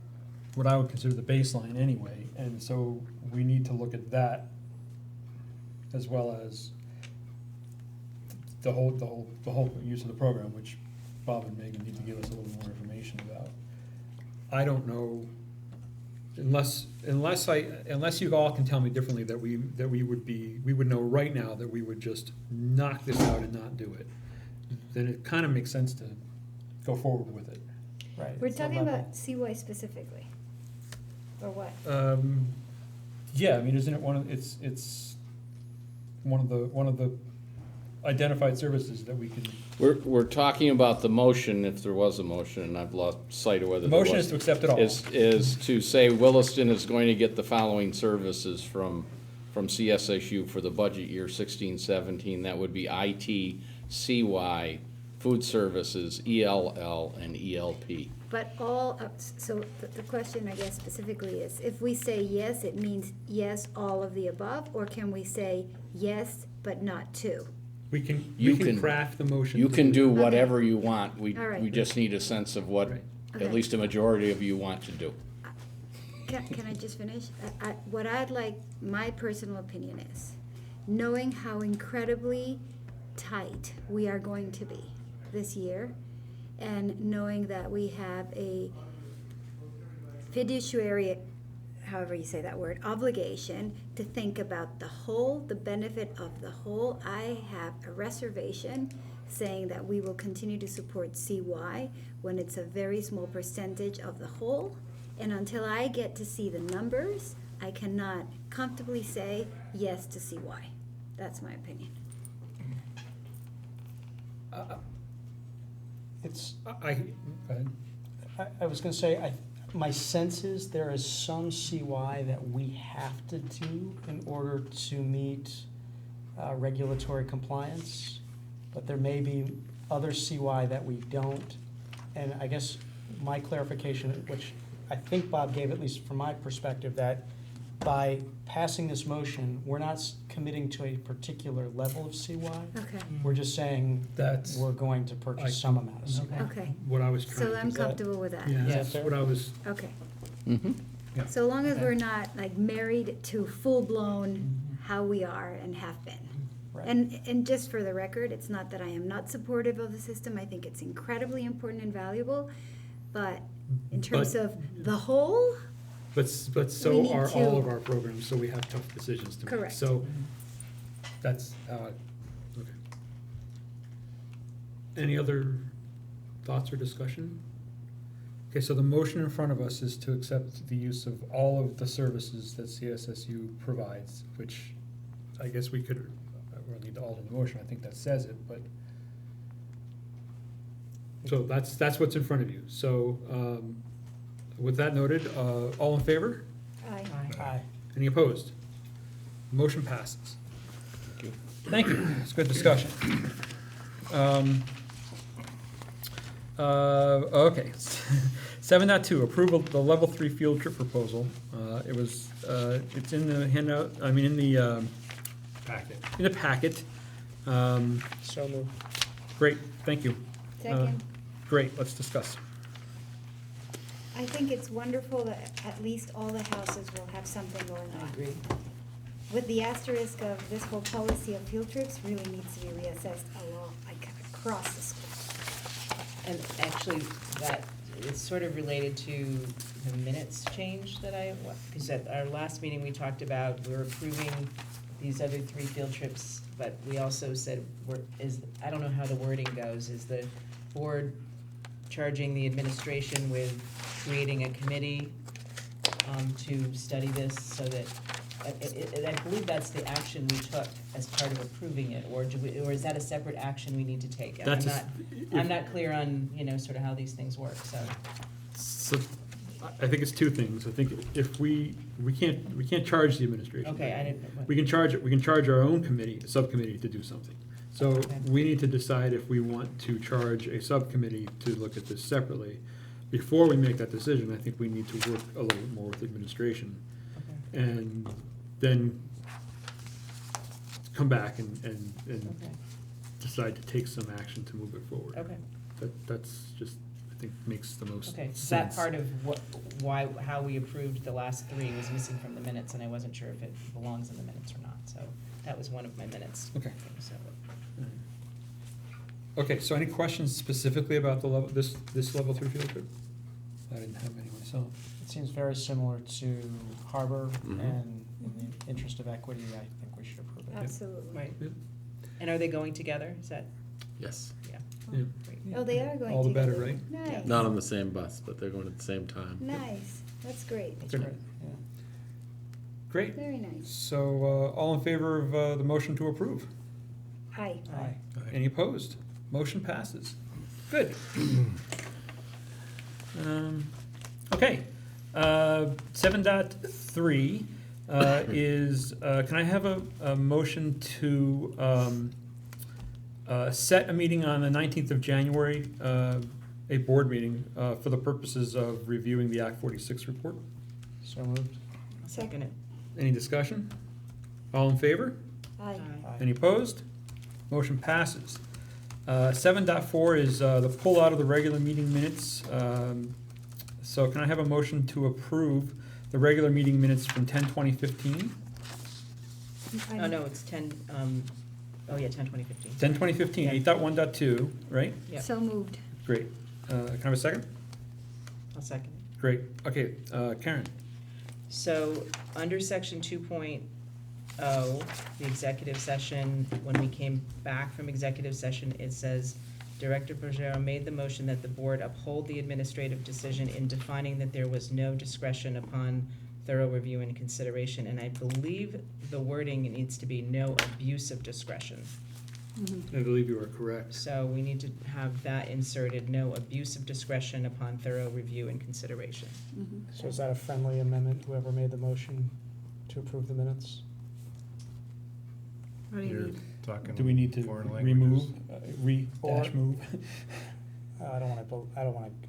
what I would consider the baseline anyway, and so we need to look at that as well as the whole use of the program, which Bob and Megan need to give us a little more information about. I don't know, unless you all can tell me differently, that we would know right now that we would just knock this out and not do it. Then it kind of makes sense to go forward with it. Right. We're talking about CY specifically, or what? Yeah, I mean, isn't it it's one of the identified services that we can. We're talking about the motion, if there was a motion, and I've lost sight of whether The there motion was. is to accept it all. Is to say Williston is going to get the following services from CSSU for the budget year 16-17. That would be IT, CY, food services, ELL, and ELP. But all, so the question, I guess specifically is, if we say yes, it means yes, all of the above, or can we say yes, but not two? We can craft the motion. You can do whatever you want. All We right. just need a sense of what Okay. at least a majority of you want to do. Can I just finish? What I'd like, my personal opinion is, knowing how incredibly tight we are going to be this year, and knowing that we have a fiduciary, however you say that word, obligation to think about the whole, the benefit of the whole, I have a reservation saying that we will continue to support CY when it's a very small percentage of the whole. And until I get to see the numbers, I cannot comfortably say yes to CY. That's my opinion. I was gonna say, my sense is there is some CY that we have to do in order to meet regulatory compliance, but there may be other CY that we don't. And I guess my clarification, which I think Bob gave, at least from my perspective, that by passing this motion, we're not committing to a particular level of CY. Okay. We're just saying That's- we're going to purchase some amount of CY. Okay. What I was trying So to. I'm comfortable with that. Yeah, that's what I was. Okay. Mm-hmm. Yeah. So long as we're not like married to full-blown how we are and have been. Right. And just for the record, it's not that I am not supportive of the system. I think it's incredibly important and valuable. But in terms But- of the whole, But We so need are to- all of our programs, so we have tough decisions to make. Correct. So that's how okay. Any other thoughts or discussion? Okay, so the motion in front of us is to accept the use of all of the services that CSSU provides, which I guess we could, we'll need to alter the motion, I think that says it, but. So that's what's in front of you. So, with that noted, all in favor? Aye. Any opposed? Motion passes. Thank you. It's good discussion. Okay. 7.2, approval of the level 3 field trip proposal. It's in the handout, in the Packet. in the packet. So moved. Great, thank you. second, Great, let's discuss. I think it's wonderful that at least all the houses will have something going on. agree. With the asterisk of this whole policy of field trips really needs to be reassessed across the school. And actually, that is sort of related to the minutes change that because at our last meeting, we talked about, we're approving these other 3 field trips, but we also said, I don't know how the wording goes, is the board charging the administration with creating a committee to study this so that I believe that's the action we took as part of approving it, or or is that a separate action we need to take? And That's I'm not clear on, sort of how these things work, so. So, I think it's two things. I think if we can't charge the administration. Okay, I didn't. We can charge our own subcommittee to do something. So Okay. we need to decide if we want to charge a subcommittee to look at this separately. Before we make that decision, I think we need to work a little bit more with the administration. Okay. And then come back and Okay. decide to take some action to move it forward. Okay. That's just, I think, makes the most Okay, sense. so that part of how we approved the last three was missing from the minutes, and I wasn't sure if it belongs in the minutes or not, so that was one of my minutes. Okay. So, Okay, so any questions specifically about the level, this level three field trip? I didn't have any myself. It seems very similar to Harbor, Mhm. and in the interest of equity, I think we should approve it. Absolutely. Right. Yep. And are they going together? Is that, Yes. yeah. Yeah. Great. Oh, they are going All the better, together. right? Nice. Not on the same bus, but they're going at the same time. Nice, that's great. That's Good. great, yeah. Great. Very nice. So, all in favor of the motion to approve? Aye. Aye. Any opposed? Motion passes. Good. Okay, 7.3 is, can I have a motion to set a meeting on the 19th of January, a board meeting, for the purposes of reviewing the Act 46 report? So moved. I'll second it. Any discussion? All in favor? Aye. Any opposed? Motion passes. 7.4 is the pull out of the regular meeting minutes. So can I have a motion to approve the regular meeting minutes from 10/20/15? Oh, no, it's 10, 10/20/15. 10/20/15, 8.1.2, right? Yeah. So moved. Great. Can I have a second? I'll second it. Great. Okay, Karen. So, under section 2.0, the executive session, when we came back from executive session, it says, Director Bergero made the motion that the board uphold the administrative decision in defining that there was no discretion upon thorough review and consideration, and I believe the wording needs to be no abuse of discretion. I believe you are correct. So we need to have that inserted, no abuse of discretion upon thorough review and consideration. So is that a friendly amendment, whoever made the motion to approve the minutes? What do you mean? Talking Do we need to foreign remove, languages. dash move? I don't wanna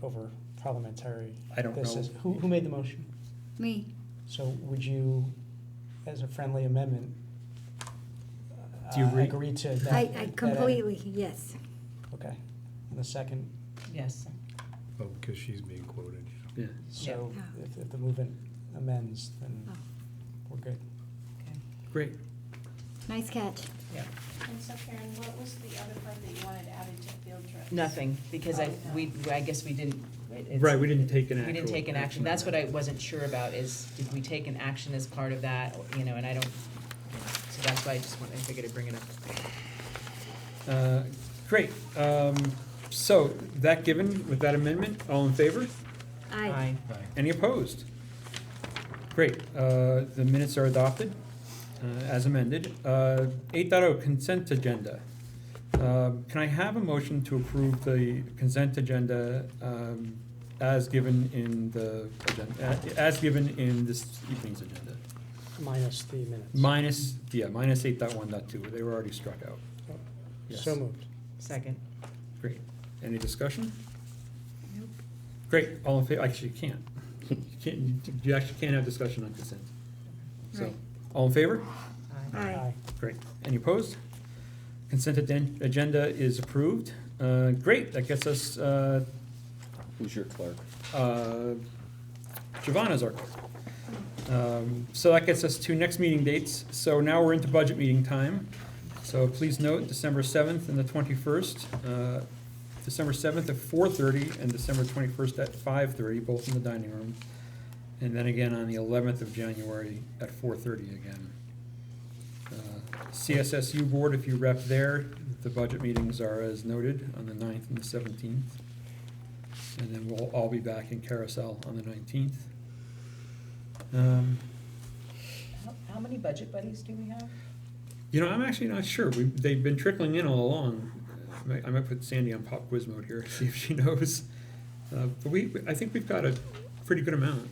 over parliamentary. I don't This know. is- Who made the motion? Me. So would you, as a friendly amendment, Do you agree? agree to that? I that completely, yes. Okay. And the second, Yes. Oh, because she's being quoted. Yeah. so Yeah. if the movement amends, then Oh. we're good. Great. Nice catch. Yeah. And so Karen, what was the other part that you wanted added to field trips? Nothing, because I guess we didn't. it's- Right, we didn't take an We actual. didn't take an action. That's what I wasn't sure about, is did we take an action as part of that, and I don't, so that's why I figured I'd bring it up. Great. So, that given, with that amendment, all in favor? Aye. Any opposed? Great. The minutes are adopted as amended. 8.0 consent agenda. Can I have a motion to approve the consent agenda as given in the agenda, as given in this evening's agenda? Minus the minutes. Minus 8.1.2. They were already struck out. Yes. So moved. Second. Great. Any discussion? Great. All in favor? Actually, you can't. You actually can't have discussion on consent. So, Right. all in favor? Aye. Great. Any opposed? Consent agenda is approved. Great. That gets us, Who's your clerk? Giovanna's our clerk. So that gets us to next meeting dates. So now we're into budget meeting time. So please note, December 7th and the 21st. December 7th at 4:30 and December 21st at 5:30, both in the dining room. And then again on the 11th of January at 4:30 again. CSSU board, if you rep there, the budget meetings are as noted on the 9th and the 17th. And then we'll all be back in Carousel on the 19th. how many budget buddies do we have? You know, I'm actually not sure. They've been trickling in all along. I might put Sandy on pop quiz mode here, see if she knows. But I think we've got a pretty good amount.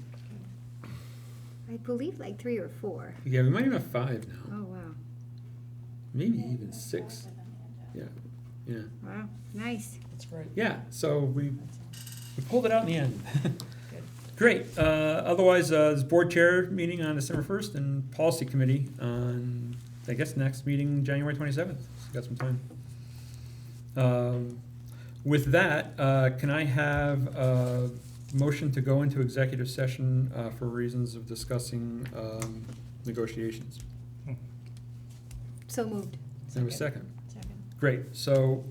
I believe like 3 or 4. Yeah, we might even have 5 now. Oh, wow. Maybe even 6. Yeah, yeah. Wow, nice. That's great. Yeah, so we pulled it out in the end. Great. Otherwise, this board chair meeting on December 1st and policy committee on, I guess, next meeting, January 27th. So got some time. With that, can I have a motion to go into executive session for reasons of discussing negotiations? So moved. Can I have a second? Second. Great. So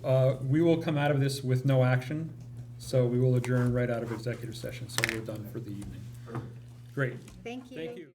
we will come out of this with no action. So we will adjourn right out of executive session. So we're done for the evening. Great. Thank you. Thank you.